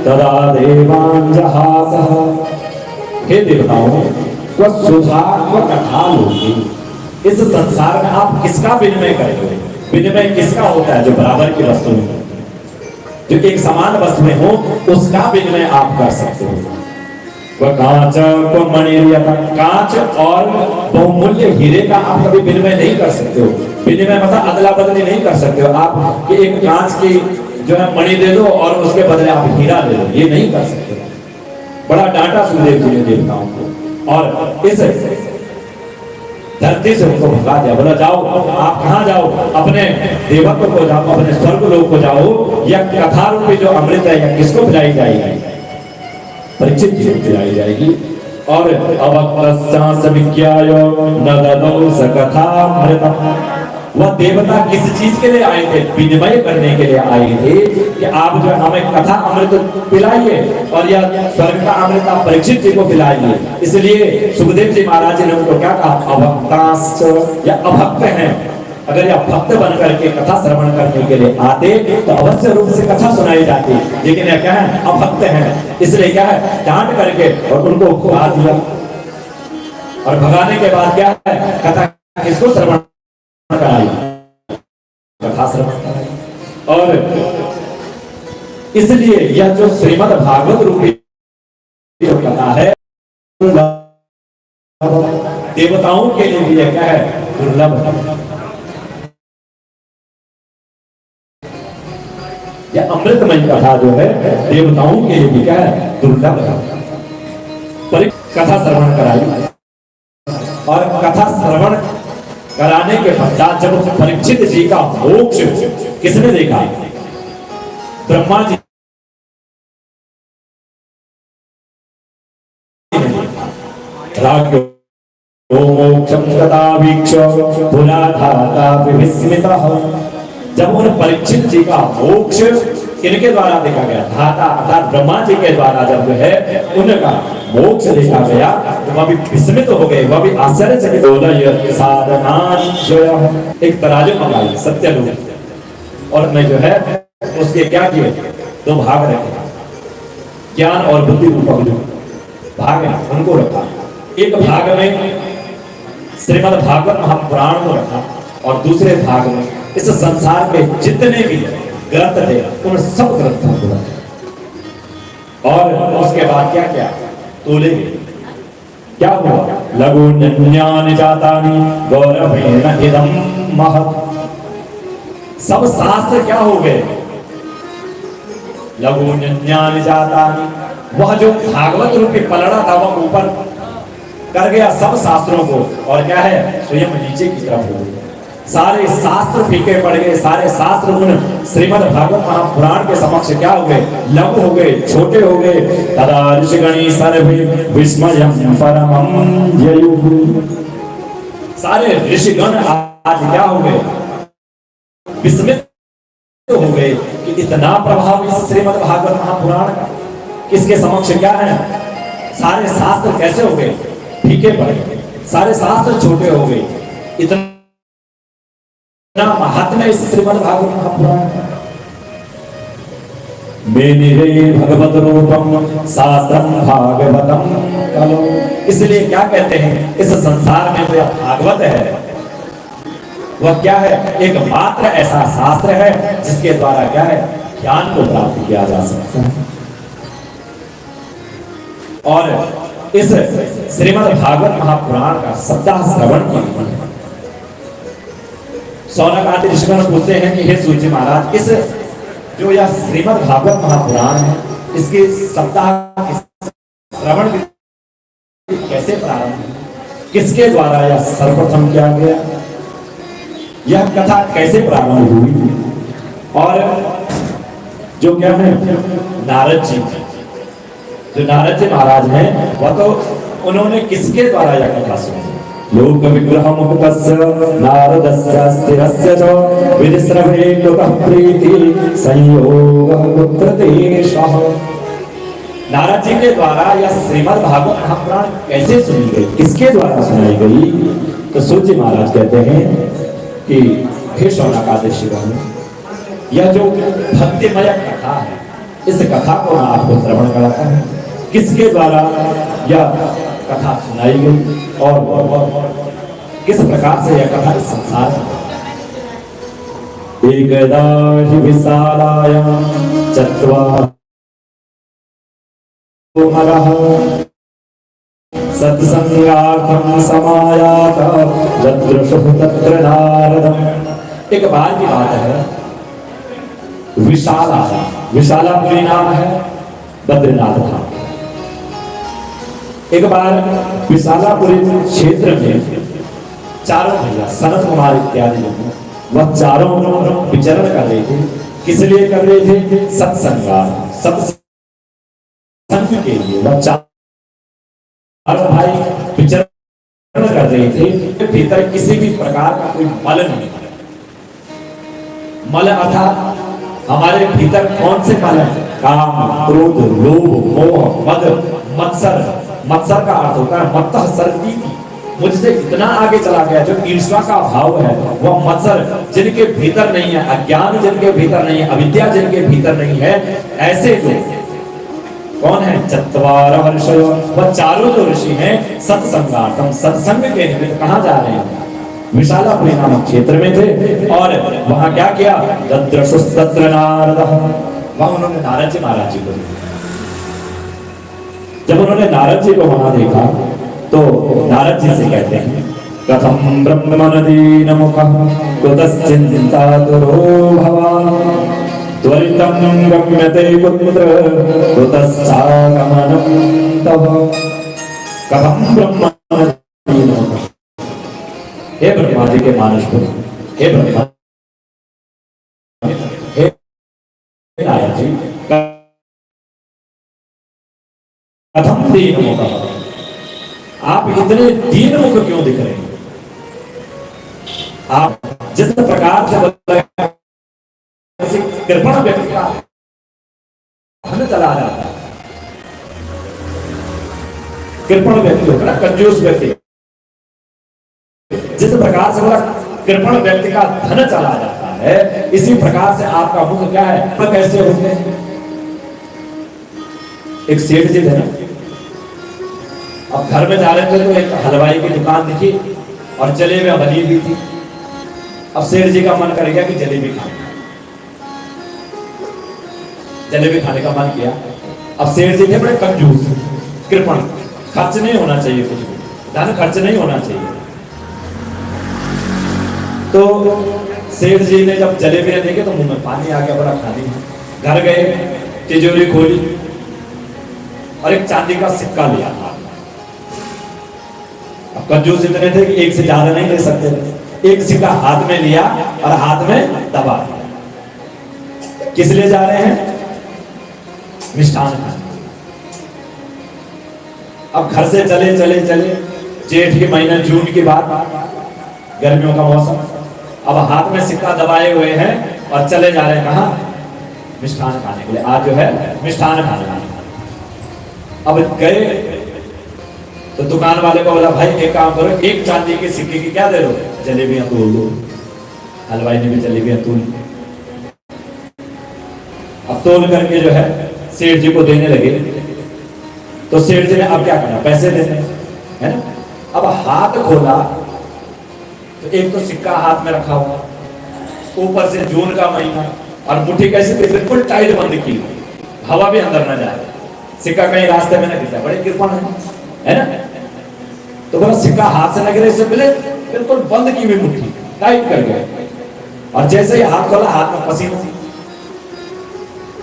तदा देवान् जहासः। हे देवताओं, वह सुधा व कथा लोगे, इस संसार में आप किसका विनिमय करेंगे? विनिमय किसका होता है? जो बराबर की वस्तु में, जो एक समान वस्तु में हो, उसका विनिमय आप कर सकते हो। वह कांच को मणिर्यथा, कांच और बहुमूल्य हीरे का आप कभी विनिमय नहीं कर सकते हो। विनिमय मतलब अदला बदली नहीं कर सकते हो आप कि एक कांच की जो है मणि दे दो और उसके बदले आप हीरा दे दो, ये नहीं कर सकते। बड़ा डांटा सुखदेव जी ने देवताओं को और इस धरती से उनको भगा दिया। बोला जाओ, आप कहाँ जाओ? अपने देवत्व को जाओ, अपने स्वर्ग लोक को जाओ। यह कथा रूपी जो अमृत है यह किसको पिलाई जाएगी? परीक्षित जी को पिलाई जाएगी। और अवक्तश्चास विज्ञाय न ददौ स कथामृतम्। वह देवता किस चीज के लिए आए थे? विनिमय करने के लिए आए थे कि आप जो हमें कथा अमृत पिलाइए और यह स्वर्ग का अमृत आप परीक्षित जी को पिलाइए। इसलिए सुखदेव जी महाराज ने उनको क्या कहा? अभक्ताश्च, या अभक्त हैं। अगर यह भक्त बन करके कथा श्रवण करने के लिए आते तो अवश्य रूप से कथा सुनाई जाती, लेकिन यह क्या है? अभक्त हैं। इसलिए क्या है? डांट करके और उनको भगा दिया। और भगाने के बाद क्या है? कथा किसको श्रवण कराई? कथा श्रवण कराई। और इसलिए यह जो श्रीमद् भागवत रूपी कथा है, देवताओं के लिए भी क्या है? दुर्लभ है। यह अमृतमय कथा जो है देवताओं के लिए भी क्या है? दुर्लभ है। कथा श्रवण कराई और कथा श्रवण कराने के पश्चात जब परीक्षित जी का मोक्ष किसने देखा? ब्रह्मा जी। मोक्षं तथा वीक्ष पुराधाता विस्मितः। जब उन परीक्षित जी का मोक्ष किनके द्वारा देखा गया? धाता अर्थात ब्रह्मा जी के द्वारा जब है उनका मोक्ष देखा गया तो वह भी विस्मित हो गए, वह भी आश्चर्यचकित हो गए। साधना एक तराजू मंगाई सत्यलोक, और मैं जो है उसके क्या किए? दो भाग रखे, ज्ञान और बुद्धि रूपक जो भाग है उनको रखा। एक भाग में श्रीमद् भागवत महापुराण को रखा और दूसरे भाग में इस संसार में जितने भी ग्रंथ थे उन सब ग्रंथों को रखा। और उसके बाद क्या क्या तोले क्या हुआ, लघु ज्ञान जातानि गौरवेण इदं महत्। सब शास्त्र क्या हो गए, लघु ज्ञान जातानि, वह जो भागवत रूपी पलड़ा था वह ऊपर कर गया सब शास्त्रों को, और क्या है स्वयं नीचे की तरफ हो गया। सारे शास्त्र फीके पड़ गए, सारे शास्त्र उन श्रीमद् भागवत महापुराण के समक्ष क्या हो गए, लघु हो गए, छोटे हो गए। तदा ऋषिगणी सर्वे विस्मयं परमं ययुः। सारे ऋषिगण आज क्या हो गए, विस्मित हो गए कि इतना प्रभाव इस श्रीमद् भागवत महापुराण का, किसके समक्ष क्या है। सारे शास्त्र कैसे हो गए, फीके पड़ गए, सारे शास्त्र छोटे हो गए, इतना महात्म्य इस श्रीमद् भागवत महापुराण का। मेनिरे भगवत रूपम शास्त्रम भागवतम कलो। इसलिए क्या कहते हैं, इस संसार में जो भागवत है वह क्या है, एक मात्र ऐसा शास्त्र है जिसके द्वारा क्या है, ज्ञान को प्राप्त किया जा सकता है। और इस श्रीमद् भागवत महापुराण का सप्ताह श्रवण की सौनक आदि ऋषिगण पूछते हैं कि हे सूत जी महाराज, इस जो यह श्रीमद् भागवत महापुराण है इसके सप्ताह श्रवण कैसे प्रारंभ हुई, किसके द्वारा यह सर्वप्रथम किया गया, यह कथा कैसे प्रारंभ हुई। और जो क्या है नारद जी, जो नारद जी महाराज हैं वह तो उन्होंने किसके द्वारा यह कथा सुनी, लोक विग्रह मुक्तस्य नारदस्य स्थिरस्य च विनिस्रवे लोकः प्रीति संयोगः पुत्रतेषः। नारद जी के द्वारा यह श्रीमद् भागवत महापुराण कैसे सुनी गई, किसके द्वारा सुनाई गई। तो सूत जी महाराज कहते हैं कि हे शौनक आदि ऋषिगण, यह जो भक्तिमय कथा है इस कथा को मैं आपको श्रवण कराता हूं, किसके द्वारा यह कथा सुनाई गई और किस प्रकार से यह कथा इस संसार में। एकदा हि विशालायां चत्वारो नरः सत्संगार्थं समायाता ददृशुः तत्र नारदम्। एक बार की बात है, विशालापुरी नाम है बद्रीनाथ धाम। एक बार विशालापुरी क्षेत्र में चारों भैया सनत कुमार इत्यादि लोग वह चारों विचरण कर रहे थे। किस लिए कर रहे थे, सत्संग के लिए। वह चारों भाई विचरण कर रहे थे। भीतर किसी भी प्रकार का कोई मल नहीं, मल अर्थात हमारे भीतर कौन से मल है, काम, क्रोध, लोभ, मोह, मद, मत्सर। मत्सर का अर्थ होता है मत्तः सर्दी, मुझसे इतना आगे चला गया। जो ईर्ष्या का भाव है वह मत्सर, जिनके भीतर नहीं है, अज्ञान जिनके भीतर नहीं है, अविद्या जिनके भीतर नहीं है, ऐसे लोग कौन है, चत्वारः ऋषयो। वह चारों जो ऋषि हैं सत्संगार्थम, सत्संग के निमित्त कहां जा रहे हैं, विशालापुरी नामक क्षेत्र में थे। और वहां क्या किया, ददृशुस्तत्र नारदः, वहां उन्होंने नारद जी महाराज जी को देखा। जब उन्होंने नारद जी को वहां देखा तो नारद जी से कहते हैं, कथम ब्रह्मणदीन मुखः कुतश्चिन्तातुरो भवान् त्वरितं गम्यते पुत्र कुतश्चागमनं तव। कथम ब्रह्मणदीन मुखः, हे ब्रह्मा जी के मानस पुत्र, हे ब्रह्मा, हे नारद जी, कथम दीन मुख, आप इतने दीन मुख क्यों दिख रहे हैं। आप जिस प्रकार से कृपण व्यक्ति का धन चला जाता है, कृपण व्यक्ति होता है, कंजूस व्यक्ति, जिस प्रकार से बोला कृपण व्यक्ति का धन चला जाता है, इसी प्रकार से आपका मुख क्या है, कैसे होते हैं। एक सेठ जी थे ना, अब घर में जा रहे थे तो एक हलवाई की दुकान दिखी और जलेबियां बनी हुई थी। अब सेठ जी का मन कर गया कि जलेबी खाने, जलेबी खाने का मन किया। अब सेठ जी थे बड़े कंजूस, कृपण, खर्च नहीं होना चाहिए, कुछ भी धन खर्च नहीं होना चाहिए। तो सेठ जी ने जब जलेबियां देखे तो मुंह में पानी आ गया, बड़ा खाली। घर गए, तिजोरी खोली और एक चांदी का सिक्का लिया। अब कंजूस इतने थे कि एक से ज्यादा नहीं ले सकते थे। एक सिक्का हाथ में लिया और हाथ में दबा दिया। किस लिए जा रहे हैं? मिष्ठान खाने। अब घर से चले चले चले, जेठ के महीना, जून की बात, गर्मियों का मौसम। अब हाथ में सिक्का दबाए हुए हैं और चले जा रहे हैं कहां? मिष्ठान खाने के लिए। आज जो है मिष्ठान खाने। अब गए तो दुकान वाले को बोला, भाई एक काम करो, एक चांदी के सिक्के की क्या दे दो? जलेबियां तोल दो। हलवाई ने भी जलेबियां तोल। अब तोल करके जो है सेठ जी को देने लगे। तो सेठ जी ने अब क्या करना? पैसे देने है ना। अब हाथ खोला तो एक तो सिक्का हाथ में रखा हुआ, ऊपर से जून का महीना, और मुट्ठी कैसे बिल्कुल टाइट बंद की, हवा भी अंदर ना जाए, सिक्का कहीं रास्ते में न गिर जाए। बड़े कृपण है ना। तो बोला सिक्का हाथ से न गिरे, इससे पहले बिल्कुल बंद की हुई मुट्ठी टाइट कर गए। और जैसे ही हाथ खोला, हाथ में पसीना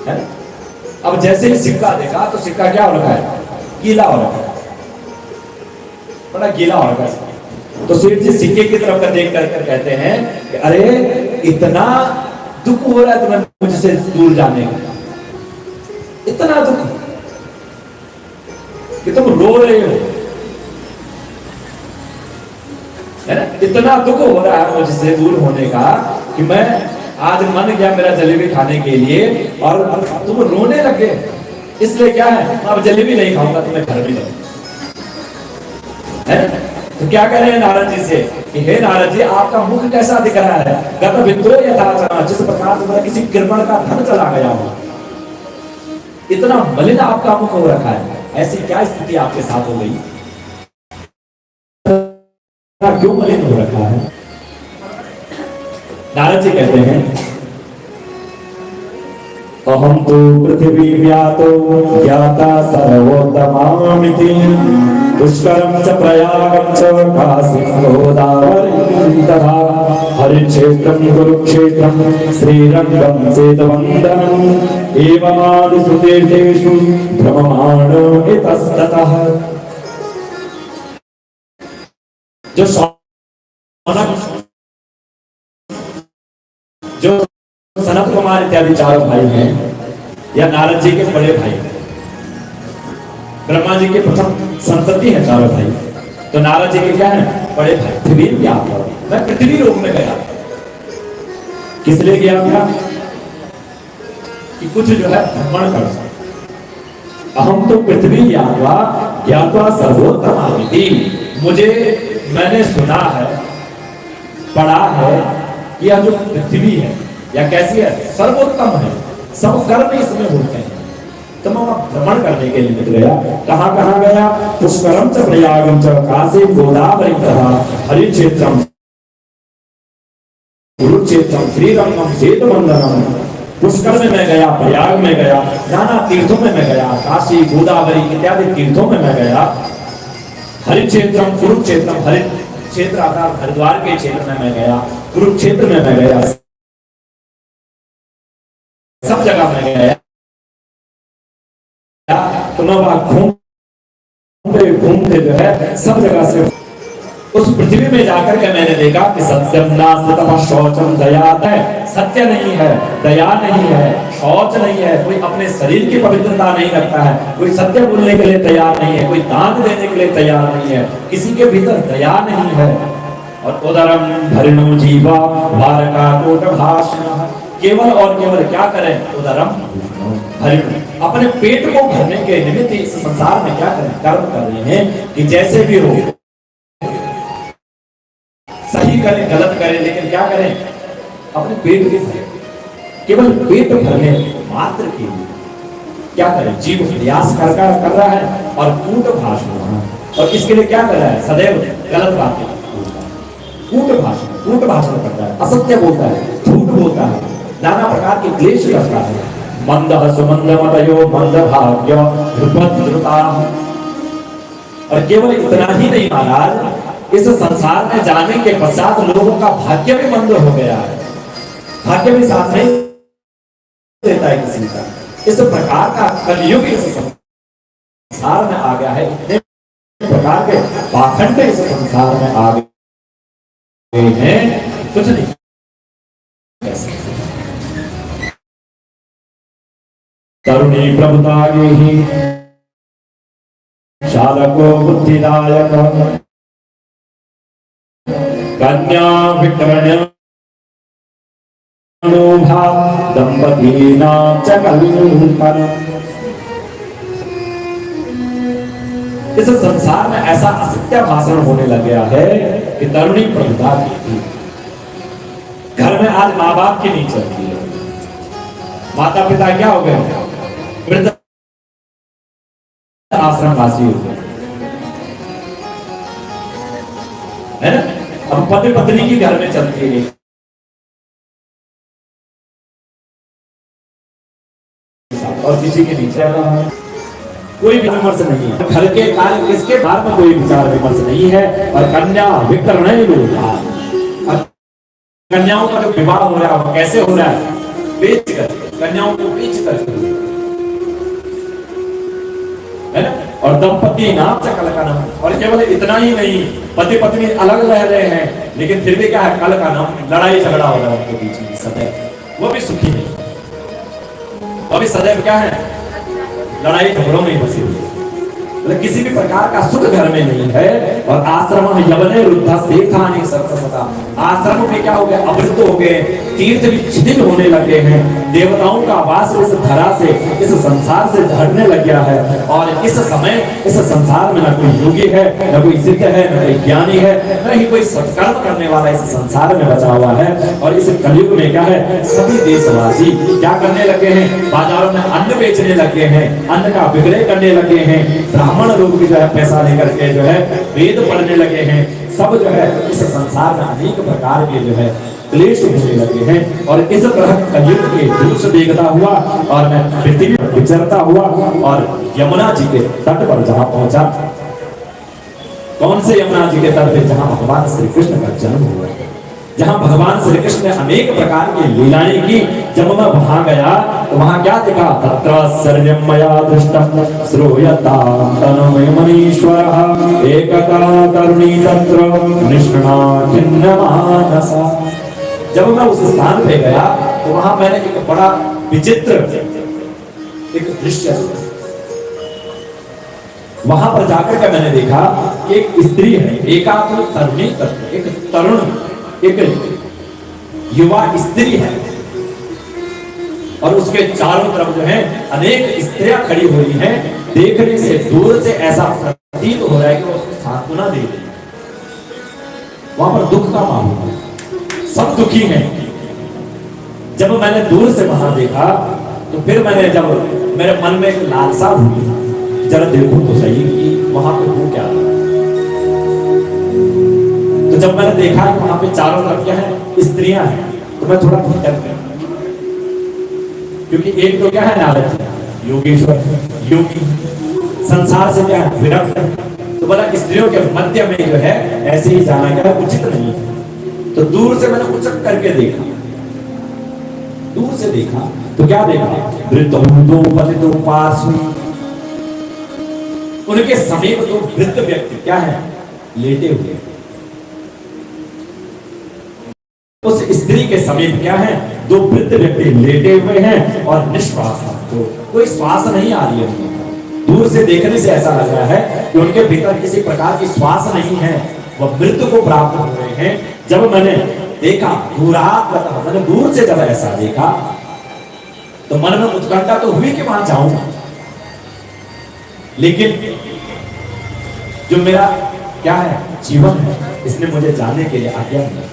है ना। अब जैसे ही सिक्का देखा तो सिक्का क्या हो रखा है? गीला हो रखा है, बड़ा गीला हो रखा है। तो सेठ जी सिक्के की तरफ देख कर कहते हैं कि अरे इतना दुख हो रहा है तुम्हें मुझसे दूर जाने का, इतना दुख कि तुम रो रहे हो, है ना। इतना दुख हो रहा है मुझसे दूर होने का कि मैं आज मन किया मेरा जलेबी खाने के लिए, और तुम रोने लगे। इसलिए क्या है, अब जलेबी नहीं खाऊंगा, तुम्हें घर भी नहीं है। तो क्या कह रहे हैं नारद जी से कि हे नारद जी, आपका मुख कैसा दिख रहा है? गत विद्रो यथाचरण, जिस प्रकार तुम्हारा किसी कृपण का धन चला गया हो, इतना मलिन आपका मुख हो रखा है। ऐसी क्या स्थिति आपके साथ हो गई? क्यों मलिन हो रखा है? नारद जी कहते हैं, अहम तो पृथ्वी व्यातो ज्ञाता सर्वोत्तमामिति, दुष्करम च प्रयागम च काशीं गोदावरी तथा हरिक्षेत्रम कुरुक्षेत्रम श्रीरंगम सेतुवंदनम एवमादिषु तीर्थेषु भ्रममाणो इतस्ततः। जो सनत कुमार इत्यादि चारों भाई हैं, या नारद जी के बड़े भाई, ब्रह्मा जी के प्रथम संतति है चारों भाई। तो नारद जी के क्या है? बड़े भाई। पृथ्वी क्या? मैं पृथ्वी लोक में गया। किस लिए गया था? कि कुछ जो है भ्रमण कर सकता। अहम तो पृथ्वी ज्ञात्वा सर्वोत्तमामिति, मुझे मैंने सुना है, पढ़ा है, यह जो पृथ्वी है या कैसी है? सर्वोत्तम है, सब कर्म इसमें होते हैं। तो मैं भ्रमण करने के लिए निकल गया। कहां कहां गया? पुष्करम च प्रयागम च काशी गोदावरी तथा हरिक्षेत्रम कुरुक्षेत्रम श्रीरंगम सेतुवंदनम। पुष्कर में मैं गया, प्रयाग में गया, नाना तीर्थों में मैं गया, काशी गोदावरी इत्यादि तीर्थों में मैं गया। हरिक्षेत्रम कुरुक्षेत्रम, हरिक्षेत्र अर्थात हरिद्वार के क्षेत्र में मैं गया, कुरुक्षेत्र में मैं गया, सब जगह में गया। तो मैं वहां घूमते जो है सब जगह से उस पृथ्वी में जाकर के मैंने देखा कि सत्यम नास्ति तपः शौचम दया है, सत्य नहीं है, दया नहीं है, शौच नहीं है, कोई अपने शरीर की पवित्रता नहीं रखता है, कोई सत्य बोलने के लिए तैयार नहीं है, कोई दान देने के लिए तैयार नहीं है, किसी के भीतर दया नहीं है। और उदरम भरिणो जीवा भारका कोट भाषण, केवल और केवल क्या करें? उदरम भरिणो, अपने पेट को भरने के निमित्त इस संसार में क्या करें? कर्म कर रहे हैं कि जैसे भी हो, सही करें गलत करें, लेकिन क्या करें? अपने पेट के भरे, केवल पेट भरने मात्र के लिए क्या करें? जीव प्रयास कर रहा है और कूट भाषण, और इसके लिए क्या कर रहा है? सदैव गलत बातें, कूट भाषण। कूट भाषण करता है, असत्य बोलता है, झूठ बोलता है, नाना प्रकार के क्लेश करता है। मंद सुमंद मतयो मंद भाग्य ध्रुवता। और केवल इतना ही नहीं महाराज, इस संसार में जाने के पश्चात लोगों का भाग्य भी मंद हो गया है, भाग्य भी साथ नहीं देता है किसी का। इस प्रकार का कलयुग इस संसार में आ गया है, इतने प्रकार के पाखंड इस संसार में आ गए हैं, कुछ नहीं कैसे। तरुणी प्रभुतागे ही शालको बुद्धिदायक कन्या विक्रण्य दंपतीनां च कल्पना। इस संसार में ऐसा असत्य भाषण होने लग गया है कि तरुणी प्रभुता की घर में आज माँ बाप की नहीं चलती है, माता पिता क्या हो गए, वृद्ध आश्रमवासी हो गए, है ना। अब पति पत्नी की घर में चलती है, और किसी के नहीं चल रहा है, कोई विमर्श नहीं है। घर के कार्य किसके बारे में कोई विचार विमर्श नहीं है। और कन्या विक्रण्य कन्याओं का जो विवाह हो रहा है कैसे हो रहा है, बेच कर, कन्याओं को बेच कर, है ना। और दंपति नाम से कल का नाम। और केवल इतना ही नहीं, पति पत्नी अलग रह रहे हैं, लेकिन फिर भी क्या है, कल का नाम, लड़ाई झगड़ा हो रहा है उनके बीच में सदैव, वो भी सुखी नहीं, वो भी सदैव क्या है, लड़ाई झगड़ों में फंसी हुई, मतलब किसी भी प्रकार का सुख घर में नहीं है। और आश्रम यवने रुद्धा सेखानी सर्वसदा, आश्रम में क्या हो गया, अमृत हो गए, तीर्थ भी शिथिल होने लगे हैं, देवताओं का वास इस धरा से, इस संसार से झड़ने लग गया है। और इस समय इस संसार में न कोई योगी है, न कोई सिद्ध है, न कोई ज्ञानी है, न ही कोई सत्कर्म करने वाला इस संसार में बचा हुआ है। और इस कलयुग में क्या है, सभी देशवासी क्या करने लगे हैं, बाजारों में अन्न बेचने लगे हैं, अन्न का विक्रय करने लगे हैं, ब्राह्मण लोग भी जो है पैसा लेकर के जो है वेद पढ़ने लगे हैं, सब जो है इस संसार में अनेक प्रकार के जो है क्लेश होने लगे हैं। और इस तरह कलयुग के दृश्य देखता हुआ और मैं पृथ्वी में विचरता हुआ और यमुना जी के तट पर जहां पहुंचा, कौन से यमुना जी के तट पे, जहां भगवान श्री कृष्ण का जन्म हुआ, जहां भगवान श्री कृष्ण ने अनेक प्रकार की लीलाएं की। जब मैं वहां गया तो वहां क्या देखा, तत्र सर्वं मया दृष्टं श्रूयतां तन्मे मनीश्वरः एकता तरुणी तत्र निष्णा खिन्नमानसा। जब मैं उस स्थान पे गया तो वहां मैंने एक बड़ा विचित्र एक दृश्य, वहां पर जाकर के मैंने देखा कि एक स्त्री है, एकात्म तरुणी तत्र, एक तरुण, एक युवा स्त्री है, और उसके चारों तरफ जो है अनेक स्त्रियां खड़ी हुई हैं। देखने से दूर से ऐसा प्रतीत हो रहा है कि वो उसको सांत्वना दे रही है। वहां पर दुख का माहौल है, सब दुखी हैं। जब मैंने दूर से वहां देखा तो फिर मैंने, जब मेरे मन में एक लालसा हुई, जरा देखो तो सही कि वहां पे हो क्या। तो जब मैंने देखा कि वहां पे चारों तरफ क्या है, स्त्रियां हैं, तो मैं थोड़ा भटक गया, क्योंकि एक तो क्या है नारद योगेश्वर, योगी, संसार से क्या है विरक्त, तो बोला स्त्रियों के मध्य में जो है ऐसे ही जाना क्या उचित नहीं है। तो दूर से मैंने उचक करके देखा, दूर से देखा तो क्या देखा, वृद्धों पतितों पार्श्व, उनके समीप दो वृद्ध व्यक्ति क्या है, लेटे हुए। उस स्त्री के समीप क्या है, दो वृद्ध व्यक्ति लेटे हुए हैं और निश्वास, तो कोई श्वास नहीं आ रही है। दूर से देखने से ऐसा लग रहा है कि उनके भीतर किसी प्रकार की श्वास नहीं है, वह मृत्यु को प्राप्त हो रहे हैं। जब मैंने देखा दूरात, मैंने दूर से जब ऐसा देखा तो मन में उत्कंठा तो हुई कि वहां जाऊंगा, लेकिन जो मेरा क्या है जीवन है, इसने मुझे जाने के लिए आज्ञा दी।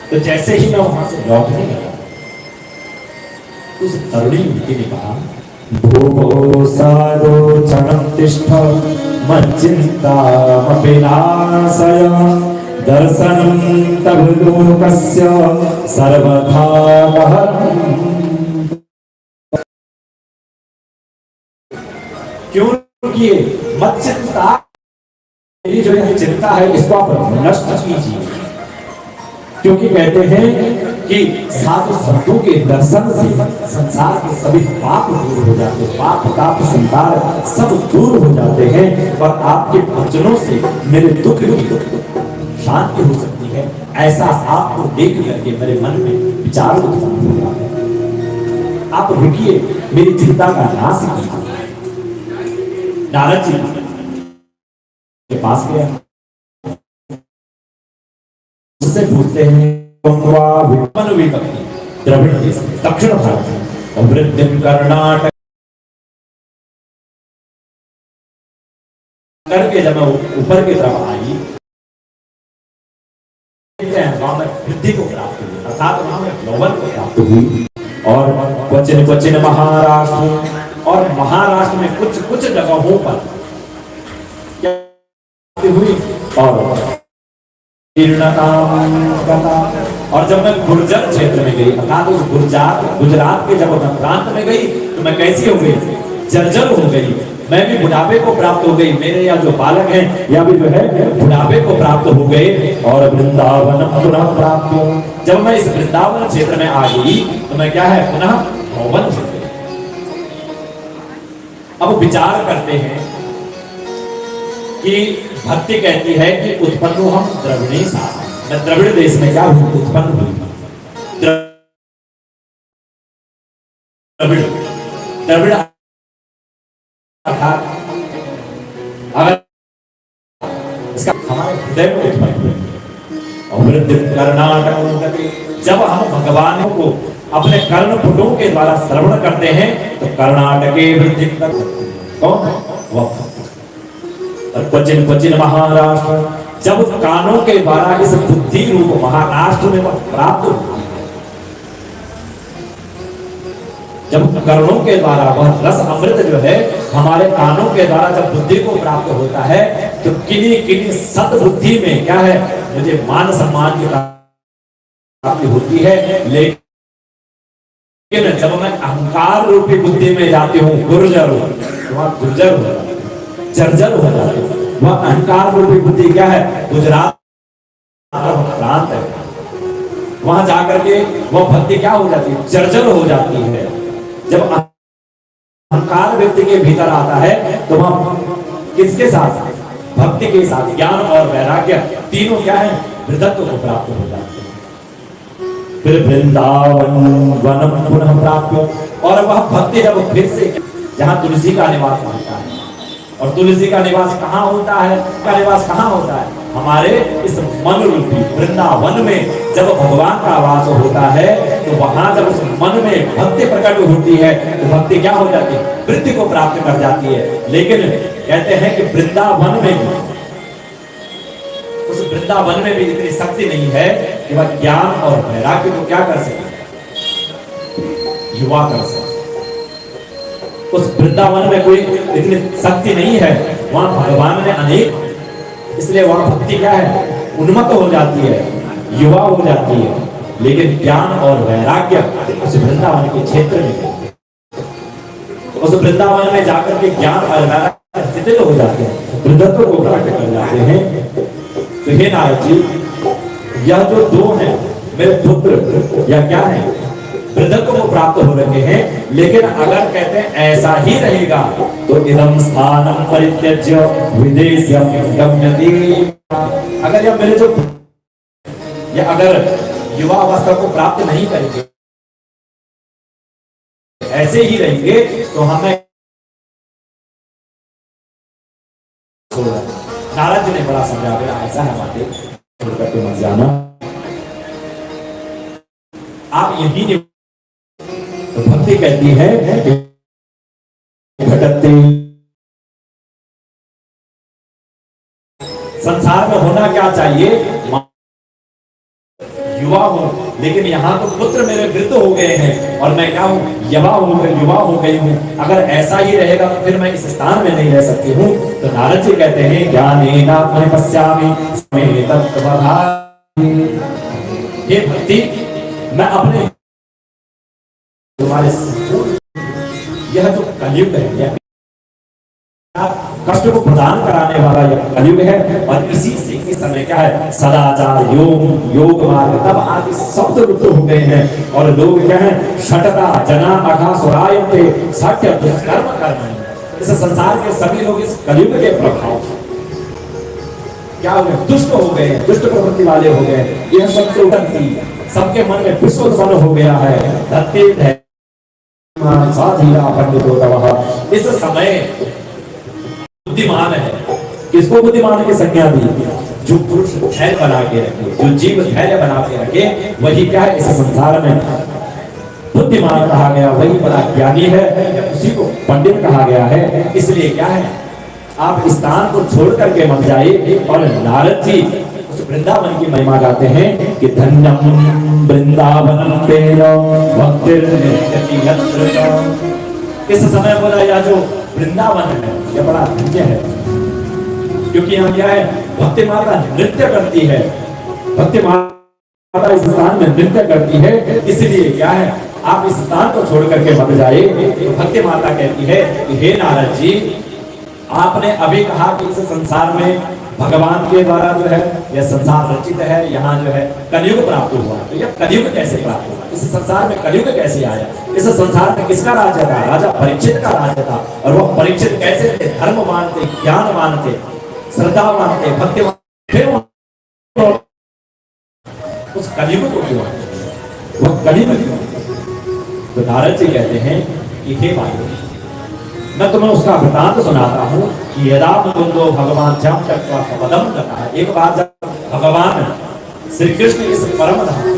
तो जैसे ही मैं वहां से लौटने लगा, उस तरुणी युवती ने कहा, भूभो सारोचनं तिष्ठ मच्चिन्तामपि नाशय दर्शनं तव लोकस्य सर्वथा क्योंकि मत चिंता, मेरी जो यह चिंता है इसको आप नष्ट कीजिए। क्योंकि कहते हैं कि साधु संतों के दर्शन से संसार के सभी पाप दूर हो जाते हैं, पाप ताप संसार सब दूर हो जाते हैं और आपके वचनों से मेरे दुख की शांति हो सकती है। ऐसा आपको देख करके मेरे मन में विचार उत्पन्न हो रहा है। आप रुकिए, मेरी चिंता का नाश कीजिए। नारद जी के पास गया, उससे पूछते हैं द्रविड़ देश दक्षिण भारत में और वृद्धिम कर्नाटक करके जब मैं ऊपर की तरफ आई, वहां में वृद्धि को प्राप्त हुई, अर्थात वहां में यौवन को प्राप्त हुई। और क्वचिन क्वचिन महाराष्ट्र, और महाराष्ट्र में कुछ कुछ जगहों पर क्या हुई, और जब मैं गुर्जर क्षेत्र में गई, अर्थात उस गुजरात के जब मैं प्रांत में गई तो मैं कैसी हो गई, जर्जर हो गई। मैं भी बुढ़ापे को प्राप्त हो गई, मेरे यहाँ जो बालक हैं या भी जो है बुढ़ापे को प्राप्त हो गए। और वृंदावन पुनः प्राप्त, जब मैं इस वृंदावन क्षेत्र में आ गई तो मैं क्या है, पुनः यौवन हो गई। अब विचार करते हैं कि भक्ति कहती है कि उत्पन्न हम द्रविणी सा, मैं द्रविड़ देश में क्या हूं, उत्पन्न हुई। द्रविड़ अर्थात अगर इसका हमारे हृदय में उत्पन्न हुई। और वृद्धि कर्नाटक, जब हम भगवान को अपने कर्ण पुटों के द्वारा श्रवण करते हैं तो कर्नाटके वृद्धि कौन, वह क्वचिन क्वचिन महाराष्ट्र, जब कानों के द्वारा इस बुद्धि रूप महाराष्ट्र में प्राप्त होता है, जब कर्णों के द्वारा वह रस अमृत जो है हमारे कानों के द्वारा जब बुद्धि को प्राप्त होता है तो किन्हीं किन्हीं सद्बुद्धि में क्या है, मुझे मान सम्मान की प्राप्ति होती है। लेकिन जब मैं अहंकार रूपी बुद्धि में जाती हूँ, गुर्जर हो, वहां गुर्जर हो जाती है, जर्जर हो जाती है। वह अहंकार रूपी बुद्धि क्या है, गुजरात प्रांत है, वहां जाकर के वह भक्ति क्या हो जाती है, जर्जर हो जाती है। जब अहंकार व्यक्ति के भीतर आता है तो वह किसके साथ, भक्ति के साथ ज्ञान और वैराग्य तीनों क्या है, वृद्धत्व को प्राप्त हो जाते हैं। फिर वृंदावन वनम पुनः प्राप्त, और वह भक्ति जब फिर से जहाँ तुलसी का निवास होता है, और तुलसी का निवास कहाँ होता है, का निवास कहाँ होता है, हमारे इस मन रूपी वृंदावन में जब भगवान का आवास होता है तो वहां जब उस मन में भक्ति प्रकट होती है तो भक्ति क्या हो जाती है, वृद्धि को प्राप्त कर जाती है। लेकिन कहते हैं कि वृंदावन में भी, उस वृंदावन में भी इतनी शक्ति नहीं है कि वह ज्ञान और वैराग्य को क्या कर सके, युवा कर सके। उस वृंदावन में कोई इतनी शक्ति नहीं है, वहां भगवान ने अनेक, इसलिए वहां भक्ति क्या है, उन्मत्त हो जाती है, युवा हो जाती है। लेकिन ज्ञान और वैराग्य उस वृंदावन के क्षेत्र में, उस वृंदावन में जाकर के ज्ञान और वैराग्य शिथिल हो जाते हैं, वृद्धत्व को प्राप्त कर जाते हैं। तो हे नारद जी, यह जो दो हैं मेरे पुत्र या क्या है, वृद्धत्व को प्राप्त हो रखे हैं। लेकिन अगर कहते हैं ऐसा ही रहेगा तो इदम स्थानम परित्यज्य विदेशम गम्यति, अगर यह मेरे जो या अगर युवा अवस्था को प्राप्त नहीं करेंगे, ऐसे ही रहेंगे तो हमें, नारद जी ने बड़ा समझाया, ऐसा है बातें छोड़ करके मत जाना, आप यही नहीं। तो भक्ति कहती है भटकते संसार में होना क्या चाहिए, युवा हूँ, लेकिन यहाँ तो पुत्र मेरे वृद्ध हो गए हैं और मैं क्या हूँ, युवा हो गई हूँ। अगर ऐसा ही रहेगा तो फिर मैं इस स्थान में नहीं रह सकती हूँ। तो नारद जी कहते हैं ज्ञानेनात्मनि पश्यामि स्मे तत्त्वभासि। हे भक्ति, मैं अपने तुम्हारे यह जो कलयुग है, यह कष्ट को प्रदान कराने वाला यह कलयुग है। और इसी से इस समय क्या है, सदाचार, योग मार्ग तब आदि शब्द लुप्त हो गए हैं और लोग क्या है, शठता जना अघा सुरायते सत्य दुष्कर्म कर्म। इस संसार के सभी लोग इस कलयुग के प्रभाव क्या हो गए, दुष्ट हो गए, दुष्ट प्रवृत्ति वाले हो गए। यह सब उठती, सबके मन में विश्व उत्पन्न हो गया है। धत्ते साधीरा पंडितो तवः। इस समय बुद्धिमान है, किसको बुद्धिमान की संज्ञा दी, जो पुरुष धैर्य बना के रखे, जो जीव धैर्य बना के रखे, वही क्या है, इस संसार में बुद्धिमान कहा गया, वही बड़ा ज्ञानी है, उसी को पंडित कहा गया है। इसलिए क्या है, आप स्थान को छोड़ करके मत जाइए। और नारद जी उस वृंदावन की महिमा गाते हैं कि धन्यम वृंदावनम तेनो भक्तिर्नित्यति यत्र। इस समय बोला यह जो वृंदावन है यह बड़ा धन्य है, क्योंकि यहाँ क्या है, भक्ति माता नृत्य करती है, भक्ति माता इस स्थान में नृत्य करती है। इसलिए क्या है, आप इस स्थान को छोड़ करके मत जाए। भक्ति माता कहती है कि हे नारद जी, आपने अभी कहा कि इस संसार में भगवान के द्वारा जो है यह संसार रचित है, यहाँ जो है कलयुग प्राप्त हुआ। तो यह कलयुग कैसे प्राप्त हुआ, इस संसार में कलयुग कैसे आया, इस संसार में किसका राज्य था, राजा परीक्षित का राज्य था। और वह परीक्षित कैसे थे, धर्म मानते, ज्ञान मानते, श्रद्धा मानते, भक्ति मानते, फिर उस कलयुग को क्यों, वह कलयुग क्यों। तो नारद जी कहते हैं कि हे भाई, मैं तुम्हें उसका वृतांत सुनाता हूँ कि यदा मुकुंदो भगवान जब तक पदम करता है। एक बार जब भगवान श्री कृष्ण इस परम धाम,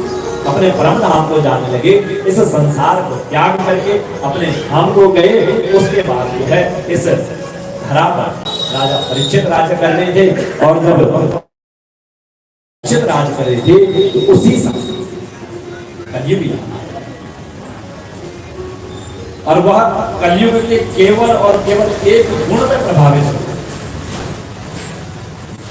अपने परम धाम को जाने लगे, इस संसार को त्याग करके अपने धाम को गए, उसके बाद जो है इस धरा पर राजा परीक्षित राज्य कर रहे थे। और जब परीक्षित राज्य कर रहे थे तो उसी समय कलयुग, और वह कलयुग के केवल और केवल एक गुण में प्रभावित हो,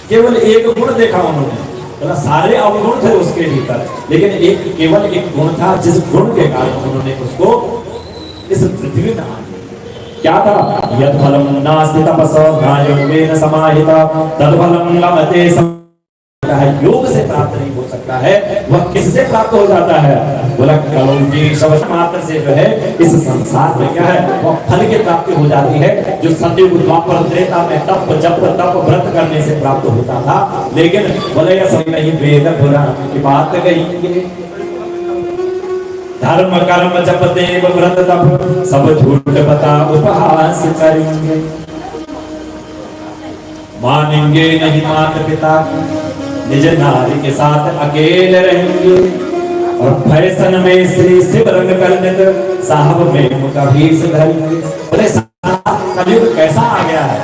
केवल एक गुण देखा उन्होंने, मतलब सारे अवगुण थे उसके भीतर, लेकिन एक केवल एक गुण था, जिस गुण के कारण उन्होंने उसको इस पृथ्वी में क्या था, यद फलम नास्ति तपसो योगेन समाहिता तद फलम लभते। योग से प्राप्त नहीं हो सकता है, वह किससे प्राप्त हो जाता है, बोला कलौकी शब्द मात्र से जो है इस संसार में क्या है, वह फल की प्राप्ति हो जाती है, जो सतयुग द्वापर त्रेता में तप जप तप व्रत करने से प्राप्त होता था। लेकिन बोले यह सही नहीं, वेद पुराण की बात कही, धर्म कर्म जप देव व्रत तप सब झूठ बता उपहास करेंगे, मानेंगे नहीं माता पिता, निज नारी के साथ अकेले रहेंगे, और फैशन में श्री शिव रंग करनित साहब में मुकभी सुधरेंगे। बोले कलयुग कैसा आ गया है,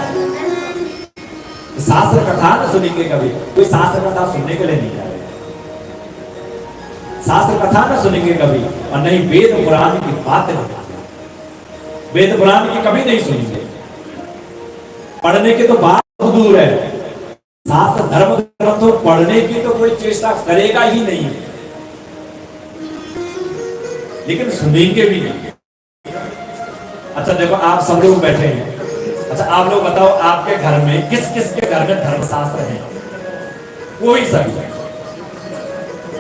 शास्त्र कथा न सुनेंगे कभी, कोई शास्त्र कथा सुनने के लिए नहीं आ रहे, शास्त्र कथा न सुनेंगे कभी, और नहीं वेद पुराण की बात नहीं, वेद पुराण की कभी नहीं सुनेंगे, पढ़ने के तो बात दूर है, शास्त्र धर्म ग्रंथों पढ़ने की तो कोई चेष्टा करेगा ही नहीं, लेकिन सुनेंगे भी नहीं। अच्छा देखो, आप सब लोग बैठे हैं, अच्छा आप लोग बताओ आपके घर में किस किस के घर में धर्मशास्त्र है, कोई सभी,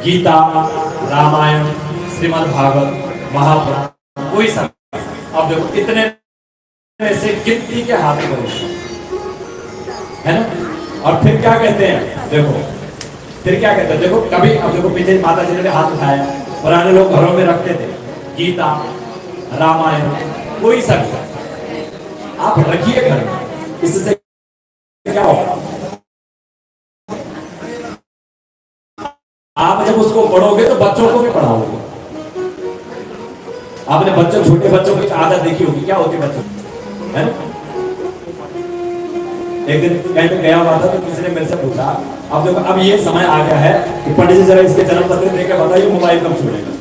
गीता, रामायण, श्रीमद् भागवत, महापुराण, कोई सभी। अब देखो इतने में से गिनती के हाथ करो, है ना। और फिर क्या कहते हैं, देखो फिर क्या कहते हैं, देखो कभी, अब देखो पीछे माता जी ने हाथ उठाया, पुराने लोग घरों में रखते थे गीता, रामायण, कोई सब आप रखिए घर में, इससे क्या होगा, आप जब उसको पढ़ोगे तो बच्चों को भी पढ़ाओगे। आपने बच्चों, छोटे बच्चों की आदत देखी होगी, क्या होती है बच्चों, है ना, एक दिन कहीं पे गया हुआ था तो किसी ने मेरे से पूछा, अब देखो अब ये समय आ गया है कि पंडित जी जरा इसके जन्म पत्र देकर बताइए मोबाइल कब छोड़ेगा,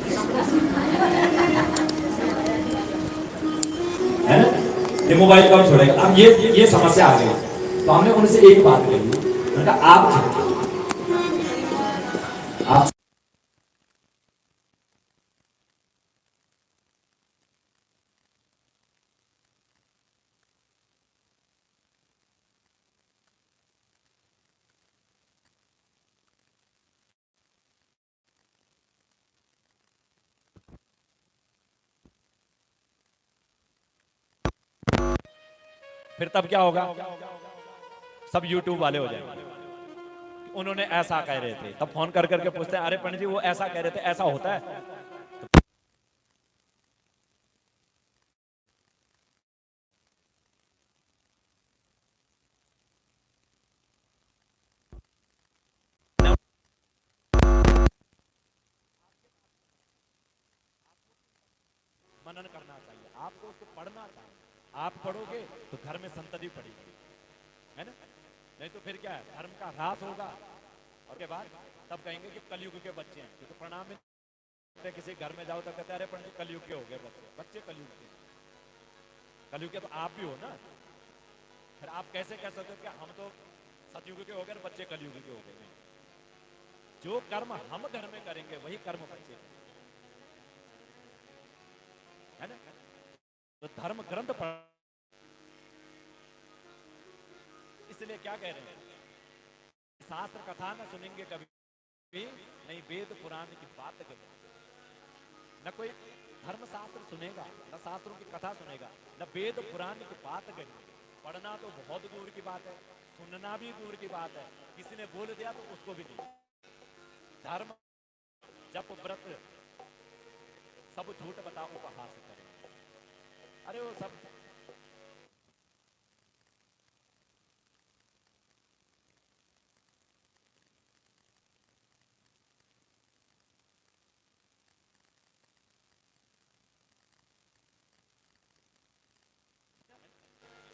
है ना? ये मोबाइल कब छोड़ेगा? अब ये समस्या आ गई। तो हमने उनसे एक बात कही, मैंने कहा आप फिर तब क्या होगा? सब यूट्यूब वाले हो जाएंगे। उन्होंने ऐसा कह रहे थे, तब फोन कर करके पूछते हैं, अरे पंडित जी वो ऐसा कह रहे थे, ऐसा होता है? मनन करना चाहिए, आपको उसको पढ़ना चाहिए। आप पढ़ोगे तो घर में संतति पड़ेगी, है ना? नहीं तो फिर क्या है, धर्म का ह्रास होगा। और के बाद तब कहेंगे कि कलयुग के बच्चे हैं, क्योंकि प्रणाम में किसी घर में जाओ तो कहते हैं अरे पंडित कलयुग के हो गए बच्चे। बच्चे कलयुग के, कलयुग के तो आप भी हो ना। फिर आप कैसे कह सकते हो कि हम तो सतयुग के हो गए, बच्चे कलयुग के हो गए? जो कर्म हम घर में करेंगे वही कर्म बच्चे करेंगे, है ना? तो धर्म ग्रंथ पढ़, इसलिए क्या कह रहे हैं, शास्त्र कथा न सुनेंगे कभी नहीं, वेद पुराण की बात करेंगे। न कोई धर्म शास्त्र सुनेगा, न शास्त्रों की कथा सुनेगा, न वेद पुराण की बात करेंगे। पढ़ना तो बहुत दूर की बात है, सुनना भी दूर की बात है। किसी ने बोल दिया तो उसको भी नहीं। धर्म जप व्रत सब झूठ बताओ उपहास करेंगे। अरे वो सब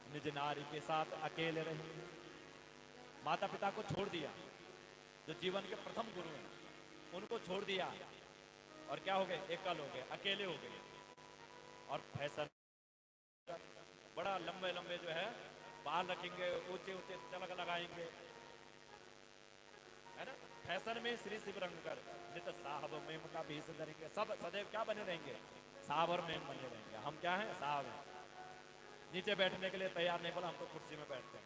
निज नारी के साथ अकेले रहे, माता पिता को छोड़ दिया, जो जीवन के प्रथम गुरु हैं उनको छोड़ दिया, और क्या हो गए, एकल हो गए, अकेले हो गए। और फैशन बड़ा लंबे लंबे जो है बाल रखेंगे, ऊंचे ऊंचे चलक लगाएंगे, है ना? फैशन में श्री शिव रंगकर नित साहब मेम का भेष धरेंगे। सब सदैव क्या बने रहेंगे, साहब और मेम बने रहेंगे। हम क्या हैं, साहब हैं। नीचे बैठने के लिए तैयार नहीं, बोला हम तो कुर्सी में बैठते हैं।